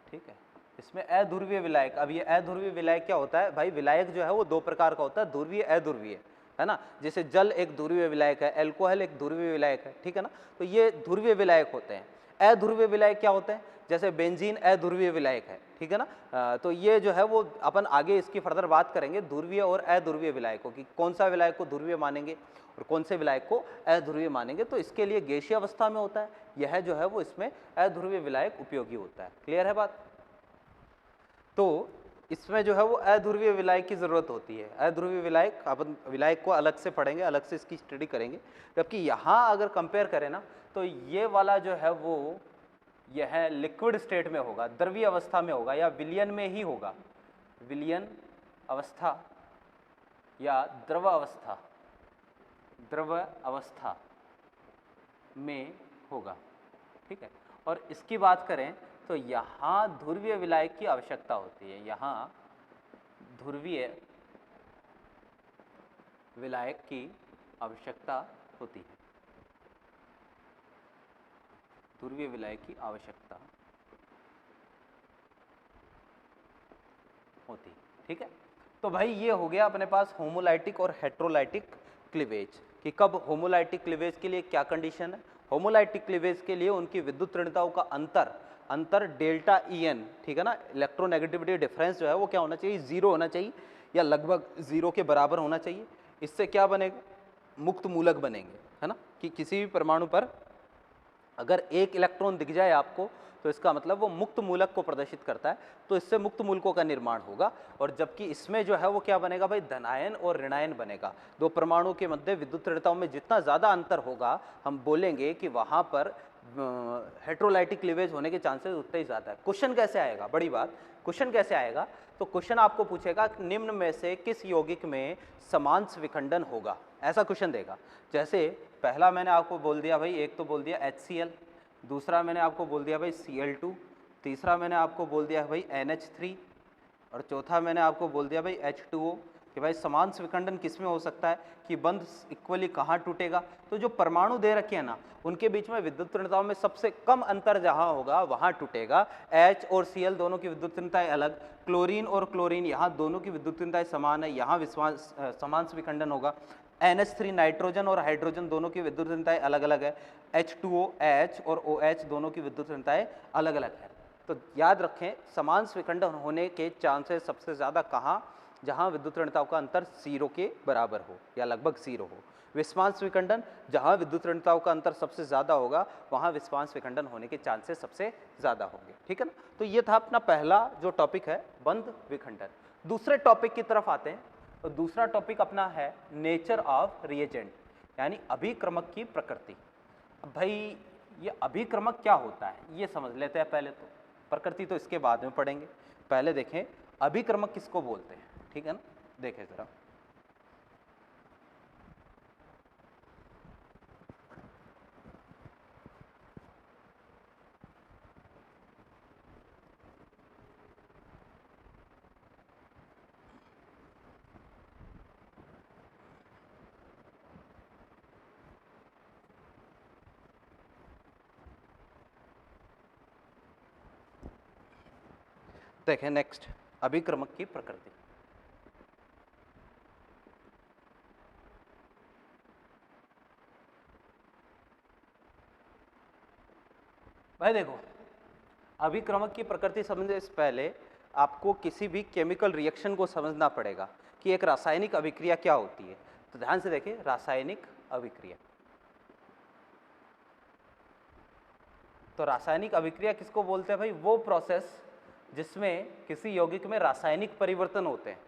ठीक है, इसमें अध्रुवीय विलायक। अब ये अध्रुवीय विलायक क्या होता है भाई, विलायक जो है वो दो प्रकार का होता है, ध्रुवीय अध्रुवीय, है ना। जैसे जल एक ध्रुवीय विलायक है, अल्कोहल एक ध्रुवीय विलायक है, ठीक है ना। तो ये ध्रुवीय विलायक होते हैं। अध्रुवीय विलायक क्या होते हैं, जैसे बेंजीन अध्रुवीय विलायक है, ठीक है ना। तो ये जो है वो अपन आगे इसकी फर्दर बात करेंगे ध्रुवीय और अध्रुवीय विलायकों की, कौन सा विलायक को ध्रुवीय मानेंगे और कौन से विलायक को अध्रुवीय मानेंगे। तो इसके लिए गैसीय अवस्था में होता है, यह जो है वो इसमें अध्रुवीय विलायक उपयोगी होता है। क्लियर है बात। तो इसमें जो है वो अध्रुवीय विलायक की जरूरत होती है। अध्रुवीय विलायक, अपन विलायक को अलग से पढ़ेंगे, अलग से इसकी स्टडी करेंगे। जबकि यहाँ अगर कंपेयर करें ना तो ये वाला जो है वो यह लिक्विड स्टेट में होगा, द्रवीय अवस्था में होगा या विलयन में ही होगा, विलयन अवस्था या द्रव अवस्था, द्रव अवस्था में होगा। ठीक है, और इसकी बात करें तो यहाँ ध्रुवीय विलायक की आवश्यकता होती है, यहाँ ध्रुवीय विलायक की आवश्यकता होती है, ध्रुवीय विलायक की आवश्यकता होती है। ठीक है, तो भाई ये हो गया अपने पास होमोलाइटिक और हेट्रोलाइटिक क्लीवेज कि कब होमोलाइटिक क्लीवेज के लिए क्या कंडीशन है। होमोलाइटिक क्लीवेज के लिए उनकी विद्युत ऋणताओं का अंतर डेल्टा ई एन, ठीक है ना, इलेक्ट्रोनेगेटिविटी डिफरेंस जो है वो क्या होना चाहिए, जीरो होना चाहिए या लगभग जीरो के बराबर होना चाहिए। इससे क्या बनेगा, मुक्त मूलक बनेंगे, है ना। कि किसी भी परमाणु पर अगर एक इलेक्ट्रॉन दिख जाए आपको तो इसका मतलब वो मुक्त मूलक को प्रदर्शित करता है, तो इससे मुक्त मूलकों का निर्माण होगा। और जबकि इसमें जो है वो क्या बनेगा भाई, धनायन और ऋणायन बनेगा। दो परमाणु के मध्य विद्युत ऋणताओं में जितना ज़्यादा अंतर होगा हम बोलेंगे कि वहाँ पर हेट्रोलाइटिक क्लीवेज होने के चांसेस उतने ही ज़्यादा है। क्वेश्चन कैसे आएगा, बड़ी बात, क्वेश्चन कैसे आएगा, तो क्वेश्चन आपको पूछेगा निम्न में से किस यौगिक में समांश विखंडन होगा, ऐसा क्वेश्चन देगा। जैसे पहला मैंने आपको बोल दिया भाई, एक तो बोल दिया HCl, दूसरा मैंने आपको बोल दिया भाई Cl2, तीसरा मैंने आपको बोल दिया भाई NH3 और चौथा मैंने आपको बोल दिया भाई H2O। कि भाई समांश विखंडन किस में हो सकता है, कि बंध इक्वली कहाँ टूटेगा। तो जो परमाणु दे रखे हैं ना उनके बीच में विद्युत ऋणताओं में सबसे कम अंतर जहाँ होगा वहाँ टूटेगा। H और Cl दोनों की विद्युत ऋणताएं अलग, क्लोरीन और क्लोरीन यहाँ दोनों की विद्युत ऋणताएं समान है, यहाँ समांश विखंडन होगा। NH3 नाइट्रोजन और हाइड्रोजन दोनों की विद्युत ऋणताएं अलग अलग है, H2O H और OH दोनों की विद्युत ऋणताएं अलग अलग है। तो याद रखें समांश विखंडन होने के चांसेस सबसे ज़्यादा कहाँ, जहाँ विद्युत ऋणताओं का अंतर जीरो के बराबर हो या लगभग जीरो हो। विस्मांश विखंडन, जहाँ विद्युत ऋणताओं का अंतर सबसे ज़्यादा होगा वहाँ विस्मांश विखंडन होने के चांसेस सबसे ज़्यादा होंगे। ठीक है ना। तो ये था अपना पहला जो टॉपिक है, बंध विखंडन। दूसरे टॉपिक की तरफ आते हैं। तो दूसरा टॉपिक अपना है नेचर ऑफ रिएजेंट, यानी अभिक्रमक की प्रकृति। अब भाई ये अभिक्रमक क्या होता है ये समझ लेते हैं पहले, तो प्रकृति तो इसके बाद में पढ़ेंगे। पहले देखें अभिक्रमक किसको बोलते हैं, ठीक है ना। देखें जरा, देखें नेक्स्ट, अभिक्रमक की प्रकृति। भाई देखो, अभिक्रमक की प्रकृति समझने से पहले आपको किसी भी केमिकल रिएक्शन को समझना पड़ेगा कि एक रासायनिक अभिक्रिया क्या होती है। तो ध्यान से देखें, रासायनिक अभिक्रिया। तो रासायनिक अभिक्रिया किसको बोलते हैं भाई? वो प्रोसेस जिसमें किसी यौगिक में रासायनिक परिवर्तन होते हैं।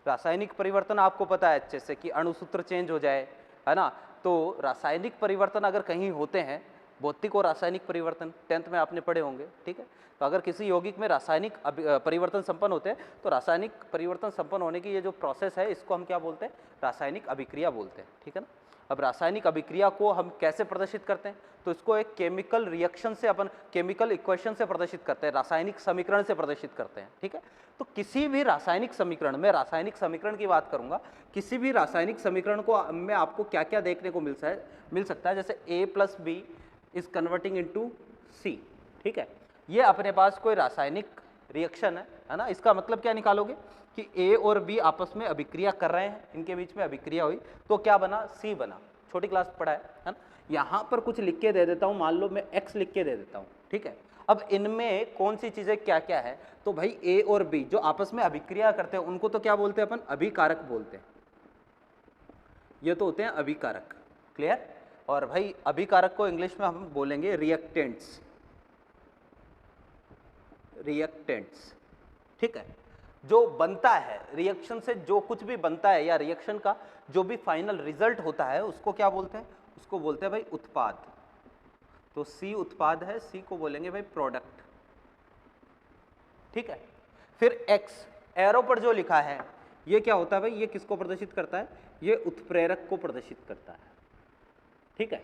रासायनिक परिवर्तन आपको पता है जैसे कि अणुसूत्र चेंज हो जाए, है ना। तो रासायनिक परिवर्तन अगर कहीं होते हैं, भौतिक और रासायनिक परिवर्तन 10th में आपने पढ़े होंगे, ठीक है। तो अगर किसी यौगिक में रासायनिक परिवर्तन संपन्न होते हैं, तो रासायनिक परिवर्तन संपन्न होने की ये जो प्रोसेस है, इसको हम क्या बोलते हैं? रासायनिक अभिक्रिया बोलते हैं, ठीक है ना। अब रासायनिक अभिक्रिया को हम कैसे प्रदर्शित करते हैं? तो इसको एक केमिकल रिएक्शन से, अपन केमिकल इक्वेशन से प्रदर्शित करते हैं, रासायनिक समीकरण से प्रदर्शित करते हैं, ठीक है। तो किसी भी रासायनिक समीकरण में, रासायनिक समीकरण की बात करूंगा, किसी भी रासायनिक समीकरण को में आपको क्या क्या देखने को मिल सकता है, जैसे A+B is converting into C, ठीक है। ये अपने पास कोई रासायनिक रिएक्शन है ना। इसका मतलब क्या निकालोगे कि A और B आपस में अभिक्रिया कर रहे हैं, इनके बीच में अभिक्रिया हुई तो क्या बना? C बना। छोटी क्लास पढ़ा है ना। यहां पर कुछ लिख के दे देता हूं, मान लो मैं X लिख के दे देता हूं, ठीक है। अब इनमें कौन सी चीजें क्या क्या है? तो भाई A और B जो आपस में अभिक्रिया करते हैं उनको तो क्या बोलते हैं अपन? अभिकारक बोलते हैं। ये तो होते हैं अभिकारक, क्लियर। और भाई अभिकारक को इंग्लिश में हम बोलेंगे रिएक्टेंट्स, रिएक्टेंट्स, ठीक है। जो बनता है रिएक्शन से, जो कुछ भी बनता है या रिएक्शन का जो भी फाइनल रिजल्ट होता है, उसको क्या बोलते हैं? उसको बोलते हैं भाई उत्पाद। तो C उत्पाद है, C को बोलेंगे भाई प्रोडक्ट, ठीक है। फिर X एरो पर जो लिखा है, ये क्या होता है भाई? ये किसको प्रदर्शित करता है? ये उत्प्रेरक को प्रदर्शित करता है, ठीक है।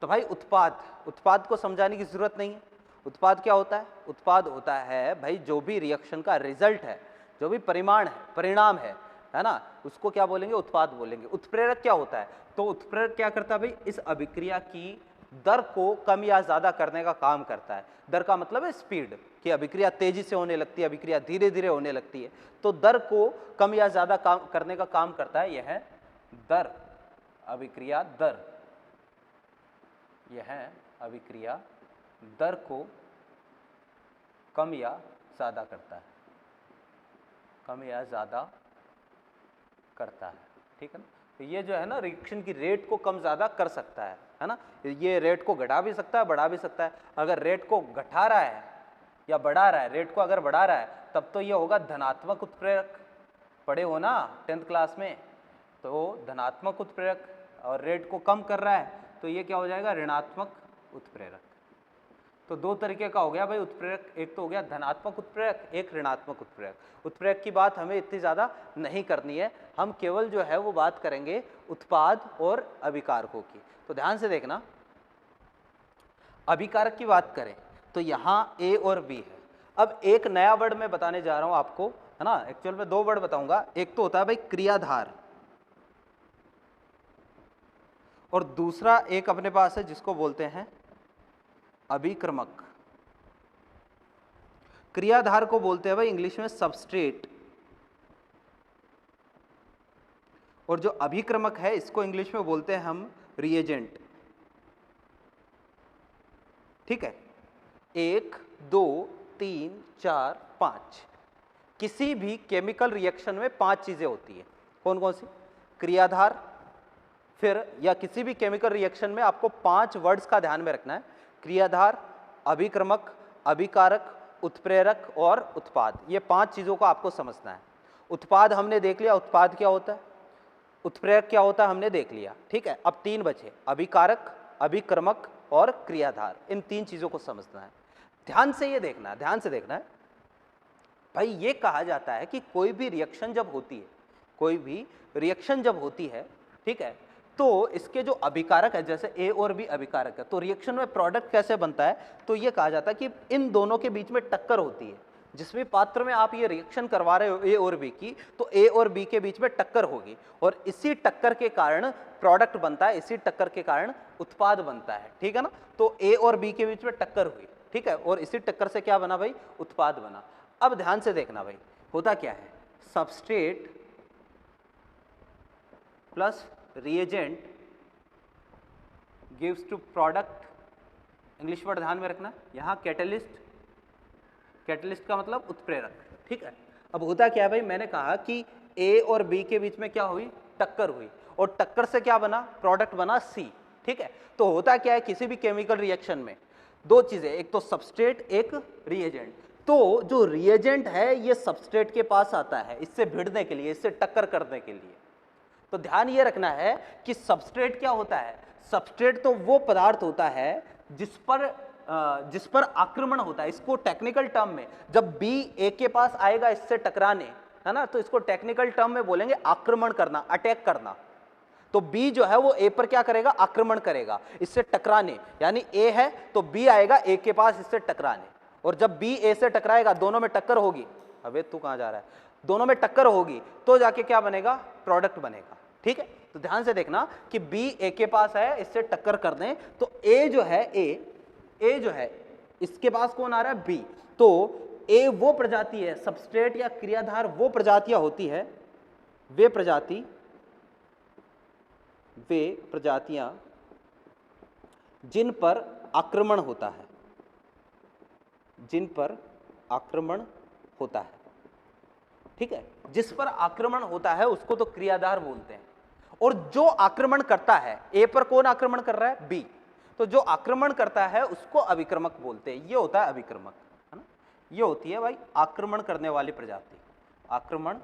तो भाई उत्पाद को समझाने की जरूरत नहीं है। उत्पाद क्या होता है? उत्पाद होता है भाई जो भी रिएक्शन का रिजल्ट है, जो भी परिणाम है ना, उसको क्या बोलेंगे? उत्पाद बोलेंगे। उत्प्रेरक क्या होता है? तो उत्प्रेरक क्या करता है भाई? इस अभिक्रिया की दर को कम या ज्यादा करने का काम करता है। दर का मतलब है स्पीड, कि अभिक्रिया तेजी से होने लगती है, अभिक्रिया धीरे धीरे होने लगती है, तो दर को कम या ज्यादा करने का काम करता है। यह है दर, अभिक्रिया दर। यह है अभिक्रिया दर को कम या ज्यादा करता है, कम या ज्यादा करता है, ठीक है ना। तो ये जो है ना, रिएक्शन की रेट को कम ज्यादा कर सकता है ना। ये रेट को घटा भी सकता है, बढ़ा भी सकता है। अगर रेट को घटा रहा है या बढ़ा रहा है, रेट को अगर बढ़ा रहा है, तब तो ये होगा धनात्मक उत्प्रेरक। पढ़े हो ना 10th क्लास में, तो धनात्मक उत्प्रेरक। और रेट को कम कर रहा है तो ये क्या हो जाएगा? ऋणात्मक उत्प्रेरक। तो दो तरीके का हो गया भाई उत्प्रेरक, एक तो हो गया धनात्मक उत्प्रेरक, एक ऋणात्मक उत्प्रेरक। उत्प्रेरक की बात हमें इतनी ज़्यादा नहीं करनी है, हम केवल जो है वो बात करेंगे उत्पाद और अभिकारकों की। तो ध्यान से देखना, अभिकारक की बात करें तो यहाँ A और B है। अब एक नया वर्ड मैं बताने जा रहा हूँ आपको, है ना। एक्चुअल में दो वर्ड बताऊंगा, एक तो होता है भाई क्रियाधार, और दूसरा एक अपने पास है जिसको बोलते हैं अभिक्रमक। क्रियाधार को बोलते हैं भाई इंग्लिश में सबस्ट्रेट, और जो अभिक्रमक है इसको इंग्लिश में बोलते हैं हम रिएजेंट, ठीक है। 1 2 3 4 5 किसी भी केमिकल रिएक्शन में 5 चीजें होती है। कौन कौन सी? क्रियाधार, फिर या किसी भी केमिकल रिएक्शन में आपको 5 वर्ड्स का ध्यान में रखना है। क्रियाधार, अभिक्रमक, अभिकारक, उत्प्रेरक और उत्पाद। ये 5 चीजों को आपको समझना है। उत्पाद हमने देख लिया, उत्पाद क्या होता है। उत्प्रेरक क्या होता है हमने देख लिया, ठीक है। अब 3 बचे, अभिकारक, अभिक्रमक और क्रियाधार। इन 3 चीजों को समझना है। ध्यान से ये देखना, ध्यान से देखना है भाई। ये कहा जाता है कि कोई भी रिएक्शन जब होती है, कोई भी रिएक्शन जब होती है, ठीक है, तो इसके जो अभिकारक है, जैसे A और B अभिकारक है, तो रिएक्शन में प्रोडक्ट कैसे बनता है? तो ये कहा जाता है कि इन दोनों के बीच में टक्कर होती है। जिस भी पात्र में आप ये रिएक्शन करवा रहे हो A और B की, तो A और B के बीच में टक्कर होगी, और इसी टक्कर के कारण प्रोडक्ट बनता है, इसी टक्कर के कारण उत्पाद बनता है, ठीक है ना। तो A और B के बीच में टक्कर हुई, ठीक है, और इसी टक्कर से क्या बना भाई? उत्पाद बना। अब ध्यान से देखना भाई, होता क्या है, substrate plus reagent gives to product, English word ध्यान में रखना, यहाँ कैटलिस्ट, कैटलिस्ट का मतलब उत्प्रेरक, ठीक है। अब होता क्या है भाई, मैंने कहा कि ए और बी के बीच में क्या हुई, टक्कर हुई, और टक्कर से क्या बना, प्रोडक्ट बना सी, ठीक है। तो होता क्या है, किसी भी केमिकल रिएक्शन में दो चीजें, एक तो सबस्ट्रेट, एक रिएजेंट। तो जो रिएजेंट है ये सबस्ट्रेट के पास आता है इससे भिड़ने के लिए, इससे टक्कर करने के लिए। तो ध्यान ये रखना है कि सबस्ट्रेट क्या होता है, सबस्ट्रेट तो वो पदार्थ होता है जिस पर आक्रमण होता है। इसको टेक्निकल टर्म में, जब बी ए के पास आएगा इससे टकराने, है ना, तो इसको टेक्निकल टर्म में बोलेंगे आक्रमण करना, अटैक करना। तो बी जो है वो ए पर क्या करेगा, आक्रमण करेगा, इससे टकराने, यानी ए है तो बी आएगा ए के पास इससे टकराने, और जब बी ए से टकराएगा, दोनों में टक्कर होगी, अबे तू कहां जा रहा है, दोनों में टक्कर होगी तो जाके क्या बनेगा, प्रोडक्ट बनेगा, ठीक है। तो ध्यान से देखना कि बी ए के पास है, इससे टक्कर कर दें तो ए जो है, ए जो है इसके पास कौन आ रहा है, बी। तो ए वो प्रजाति है, सबस्ट्रेट या क्रियाधार वो प्रजातियां होती है, वे प्रजातियां जिन पर आक्रमण होता है, जिन पर आक्रमण होता है, ठीक है। जिस पर आक्रमण होता है उसको तो क्रियाधार बोलते हैं, और जो आक्रमण करता है, ए पर कौन आक्रमण कर रहा है, बी, तो जो आक्रमण करता है उसको अभिक्रमक बोलते हैं। ये होता है अभिक्रमक, है ना, ये होती है भाई आक्रमण करने वाली प्रजाति, आक्रमण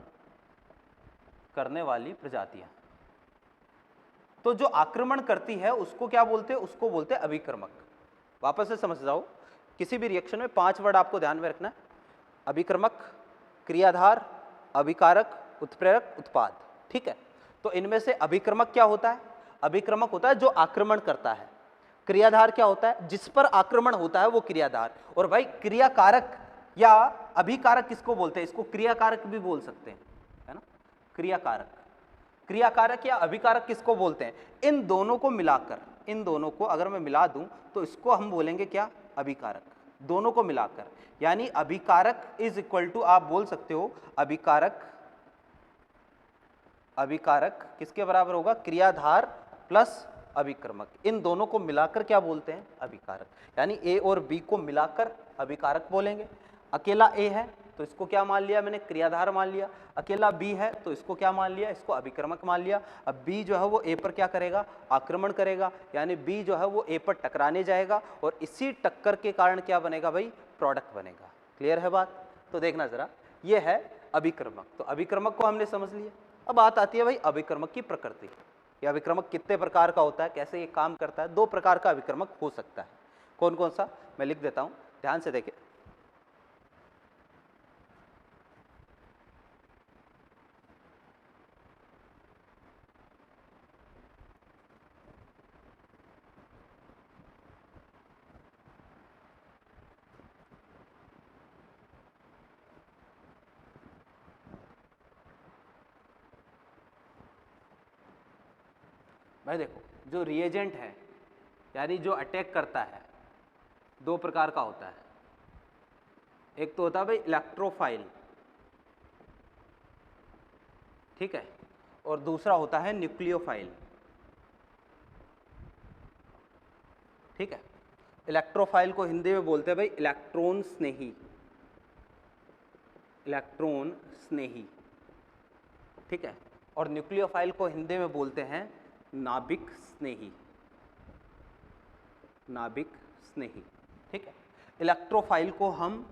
करने वाली प्रजातियां। तो जो आक्रमण करती है उसको क्या बोलते हैं, उसको बोलते हैं अभिक्रमक। वापस से समझ जाओ, किसी भी रिएक्शन में 5 वर्ड आपको ध्यान में रखना है, अभिक्रमक, क्रियाधार, अभिकारक, उत्प्रेरक, उत्पाद, ठीक है। तो इनमें से अभिक्रमक क्या होता है, अभिक्रमक होता है जो आक्रमण करता है, क्रियाधार क्या होता है, जिस पर आक्रमण होता है वो क्रियाधार, और भाई क्रियाकारक या अभिकारक किसको बोलते हैं, इसको क्रियाकारक भी बोल सकते हैं, है ना, क्रियाकारक, क्रियाकारक या अभिकारक किसको बोलते हैं, इन दोनों को मिलाकर, इन दोनों को अगर मैं मिला दूं तो इसको हम बोलेंगे क्या, अभिकारक, दोनों को मिलाकर, यानी अभिकारक इज इक्वल टू, आप बोल सकते हो अभिकारक, अभिकारक किसके बराबर होगा, क्रियाधार प्लस अभिक्रमक, इन दोनों को मिलाकर क्या बोलते हैं, अभिकारक। यानी ए और बी को मिलाकर अभिकारक बोलेंगे। अकेला ए है तो इसको क्या मान लिया मैंने, क्रियाधार मान लिया, अकेला बी है तो इसको क्या मान लिया, इसको अभिक्रमक मान लिया। अब बी जो है वो ए पर क्या करेगा, आक्रमण करेगा, यानी बी जो है वो ए पर टकराने जाएगा, और इसी टक्कर के कारण क्या बनेगा भाई, प्रोडक्ट बनेगा। क्लियर है बात, तो देखना जरा, ये है अभिक्रमक। तो अभिक्रमक को हमने समझ लिया। अब बात आती है भाई अभिक्रमक की प्रकृति, ये अभिक्रमक कितने प्रकार का होता है, कैसे ये काम करता है। 2 प्रकार का अभिक्रमक हो सकता है, कौन कौन सा, मैं लिख देता हूं, ध्यान से देखें। भाई देखो, जो रिएजेंट है यानी जो अटैक करता है, 2 प्रकार का होता है। एक तो होता है भाई इलेक्ट्रोफाइल, ठीक है, और दूसरा होता है न्यूक्लियोफाइल, ठीक है। इलेक्ट्रोफाइल को हिंदी में बोलते हैं भाई इलेक्ट्रॉन स्नेही, इलेक्ट्रॉन स्नेही, ठीक है। और न्यूक्लियोफाइल को हिंदी में बोलते हैं नाभिक स्नेही, नाभिक स्नेही, ठीक है। इलेक्ट्रोफाइल को हम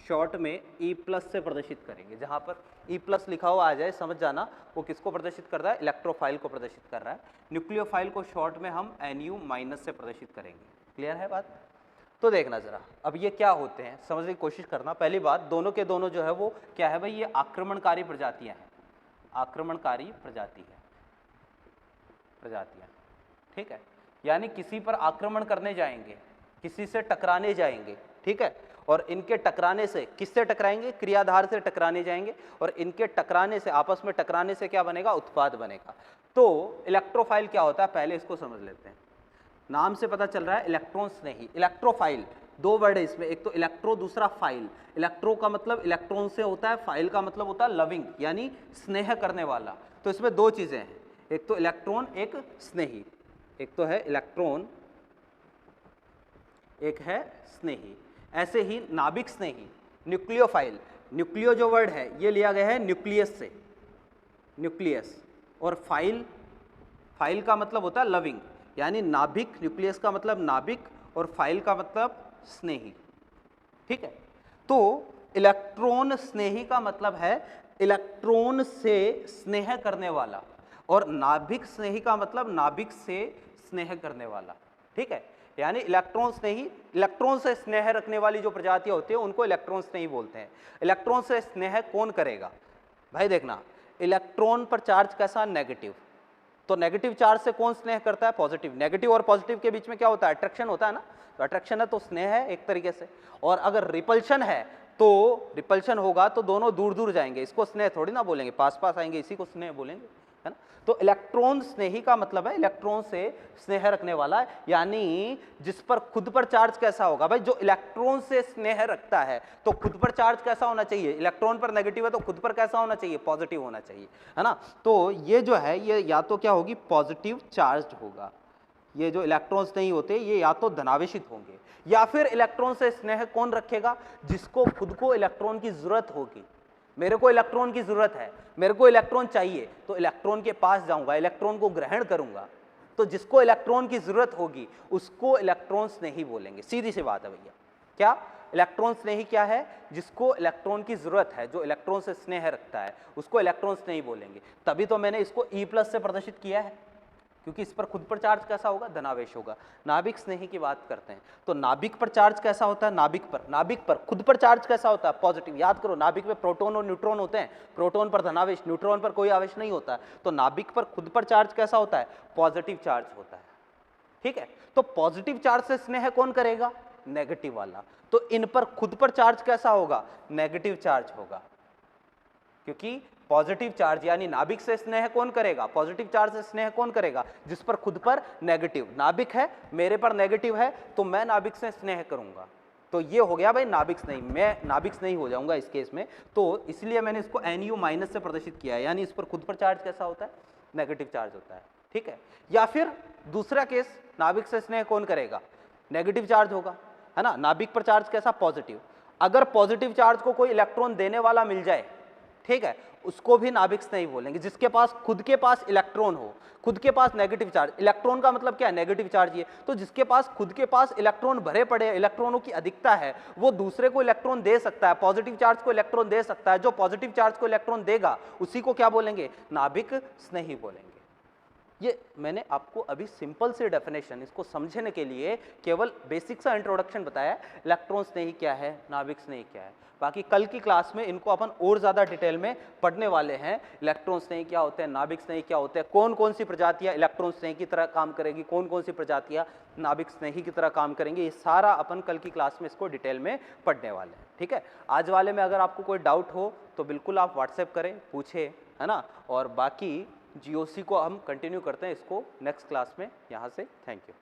शॉर्ट में E+ से प्रदर्शित करेंगे, जहां पर E+ लिखा हुआ आ जाए समझ जाना वो किसको प्रदर्शित कर रहा है, इलेक्ट्रोफाइल को प्रदर्शित कर रहा है। न्यूक्लियोफाइल को शॉर्ट में हम Nu- से प्रदर्शित करेंगे। क्लियर है बात, तो देखना जरा, अब ये क्या होते हैं समझने की कोशिश करना। पहली बात, दोनों के दोनों जो है वो क्या है भाई, ये आक्रमणकारी प्रजातियां हैं, आक्रमणकारी प्रजातियां, ठीक है। यानी किसी पर आक्रमण करने जाएंगे, किसी से टकराने जाएंगे, ठीक है, और इनके टकराने से, किससे टकराएंगे, क्रियाधार से टकराने जाएंगे, और इनके टकराने से, आपस में टकराने से क्या बनेगा, उत्पाद बनेगा। तो इलेक्ट्रोफाइल क्या होता है, पहले इसको समझ लेते हैं। नाम से पता चल रहा है इलेक्ट्रॉन स्नेही। इलेक्ट्रोफाइल दो वर्ड है इसमें, एक तो इलेक्ट्रो, दूसरा फाइल। इलेक्ट्रो का मतलब इलेक्ट्रॉन से होता है, फाइल का मतलब होता है लविंग यानी स्नेह करने वाला। तो इसमें दो चीजें हैं, एक तो इलेक्ट्रॉन, एक स्नेही। एक तो है इलेक्ट्रॉन, एक है स्नेही। ऐसे ही नाभिक स्नेही, न्यूक्लियोफाइल। न्यूक्लियो जो वर्ड है ये लिया गया है न्यूक्लियस से, न्यूक्लियस। और फाइल, फाइल का मतलब होता है लविंग यानी नाभिक। न्यूक्लियस का मतलब नाभिक और फाइल का मतलब स्नेही। ठीक है, तो इलेक्ट्रॉन स्नेही का मतलब है इलेक्ट्रॉन से स्नेह करने वाला, और नाभिक स्नेही का मतलब नाभिक से स्नेह करने वाला। ठीक है, यानी इलेक्ट्रॉन स्नेही, इलेक्ट्रॉन से स्नेह रखने वाली जो प्रजातियां होती है उनको इलेक्ट्रॉन स्नेही बोलते हैं। इलेक्ट्रॉन से स्नेह कौन करेगा भाई? देखना, इलेक्ट्रॉन पर चार्ज कैसा? नेगेटिव। तो नेगेटिव चार्ज से कौन स्नेह करता है? पॉजिटिव। नेगेटिव और पॉजिटिव के बीच में क्या होता है? अट्रैक्शन होता है ना। तो अट्रैक्शन है तो स्नेह है एक तरीके से। और अगर रिपल्शन है तो रिपल्शन होगा तो दोनों दूर दूर जाएंगे, इसको स्नेह थोड़ी ना बोलेंगे, पास पास आएंगे, इसी को स्नेह बोलेंगे, है ना। तो इलेक्ट्रॉन स्नेही का मतलब है इलेक्ट्रॉन से स्नेह रखने वाला है, यानी जिस पर खुद पर चार्ज कैसा होगा भाई? जो इलेक्ट्रॉन से स्नेह रखता है तो खुद पर चार्ज कैसा होना चाहिए? इलेक्ट्रॉन पर नेगेटिव है तो खुद पर कैसा होना चाहिए? पॉजिटिव होना चाहिए, है ना। तो ये जो है ये या तो क्या होगी? पॉजिटिव चार्ज होगा। ये जो इलेक्ट्रॉन्स नहीं होते ये या तो धनावेशित होंगे, या फिर इलेक्ट्रॉन से स्नेह कौन रखेगा? जिसको खुद को इलेक्ट्रॉन की जरूरत होगी। मेरे को इलेक्ट्रॉन की जरूरत है, मेरे को इलेक्ट्रॉन चाहिए, तो इलेक्ट्रॉन के पास जाऊंगा, इलेक्ट्रॉन को ग्रहण करूंगा। तो जिसको इलेक्ट्रॉन की जरूरत होगी उसको इलेक्ट्रॉन स्नेही बोलेंगे। सीधी सी बात है भैया। क्या इलेक्ट्रॉन स्नेही क्या है? जिसको इलेक्ट्रॉन की जरूरत है, जो इलेक्ट्रॉन से स्नेह रखता है उसको इलेक्ट्रॉन स्नेही बोलेंगे। तभी तो मैंने इसको E+ से प्रदर्शित किया है, क्योंकि इस पर खुद पर चार्ज कैसा होगा? धनावेश होगा। नाभिक स्नेही की बात करते हैं तो नाभिक पर चार्ज कैसा होता है? नाभिक पर खुद पर चार्ज कैसा होता है? पॉजिटिव। याद करो, नाभिक में प्रोटॉन और न्यूट्रॉन होते हैं, प्रोटॉन पर धनावेश, न्यूट्रॉन पर कोई आवेश नहीं होता। तो नाभिक पर खुद पर चार्ज कैसा होता है? पॉजिटिव चार्ज होता है। ठीक है, तो पॉजिटिव चार्ज से स्नेह कौन करेगा? नेगेटिव वाला। तो इन पर खुद पर चार्ज कैसा होगा? नेगेटिव चार्ज होगा, क्योंकि पॉजिटिव चार्ज यानी नाभिक से स्नेह कौन करेगा? पॉजिटिव चार्ज से स्नेह कौन करेगा? जिस पर खुद पर नेगेटिव। नाभिक है, मेरे पर नेगेटिव है, तो मैं नाभिक से स्नेह करूंगा। तो ये हो गया भाई नाभिक स्नेही, मैं नाभिक स्नेही हो जाऊंगा इस केस में। तो इसलिए मैंने इसको Nu- से प्रदर्शित किया है, यानी इस पर खुद पर चार्ज कैसा होता है? नेगेटिव चार्ज होता है। ठीक है, या फिर दूसरा केस, नाभिक से स्नेह कौन करेगा? नेगेटिव चार्ज होगा, है ना। नाभिक पर चार्ज कैसा? पॉजिटिव। अगर पॉजिटिव चार्ज को कोई इलेक्ट्रॉन देने वाला मिल जाए, ठीक है, उसको भी नाभिक स्नेही बोलेंगे। जिसके पास खुद के पास इलेक्ट्रॉन हो, खुद के पास नेगेटिव चार्ज, इलेक्ट्रॉन का मतलब क्या है? Negative charge. ये तो जिसके पास खुद के पास इलेक्ट्रॉन भरे पड़े, इलेक्ट्रॉनों की अधिकता है, वो दूसरे को इलेक्ट्रॉन दे सकता है, पॉजिटिव चार्ज को इलेक्ट्रॉन दे सकता है। जो पॉजिटिव चार्ज को इलेक्ट्रॉन देगा उसी को क्या बोलेंगे? नाभिक स्नेही बोलेंगे। ये मैंने आपको अभी सिंपल सी डेफिनेशन, इसको समझने के लिए केवल बेसिक सा इंट्रोडक्शन बताया, इलेक्ट्रॉन स्नेही क्या है, नाभिक स्नेही क्या है। बाकी कल की क्लास में इनको अपन और ज़्यादा डिटेल में पढ़ने वाले हैं। इलेक्ट्रॉन स्नेही क्या होते हैं, नाभिक स्नेही क्या होते हैं, कौन कौन सी प्रजातियां इलेक्ट्रॉन स्नेही की तरह काम करेगी, कौन कौन सी प्रजातियां नाभिक स्नेही की तरह काम करेंगे, ये सारा अपन कल की क्लास में इसको डिटेल में पढ़ने वाले हैं। ठीक है, आज वाले में अगर आपको कोई डाउट हो तो बिल्कुल आप व्हाट्सएप करें, पूछे, है ना। और बाकी GOC को हम कंटिन्यू करते हैं इसको नेक्स्ट क्लास में यहाँ से। Thank you.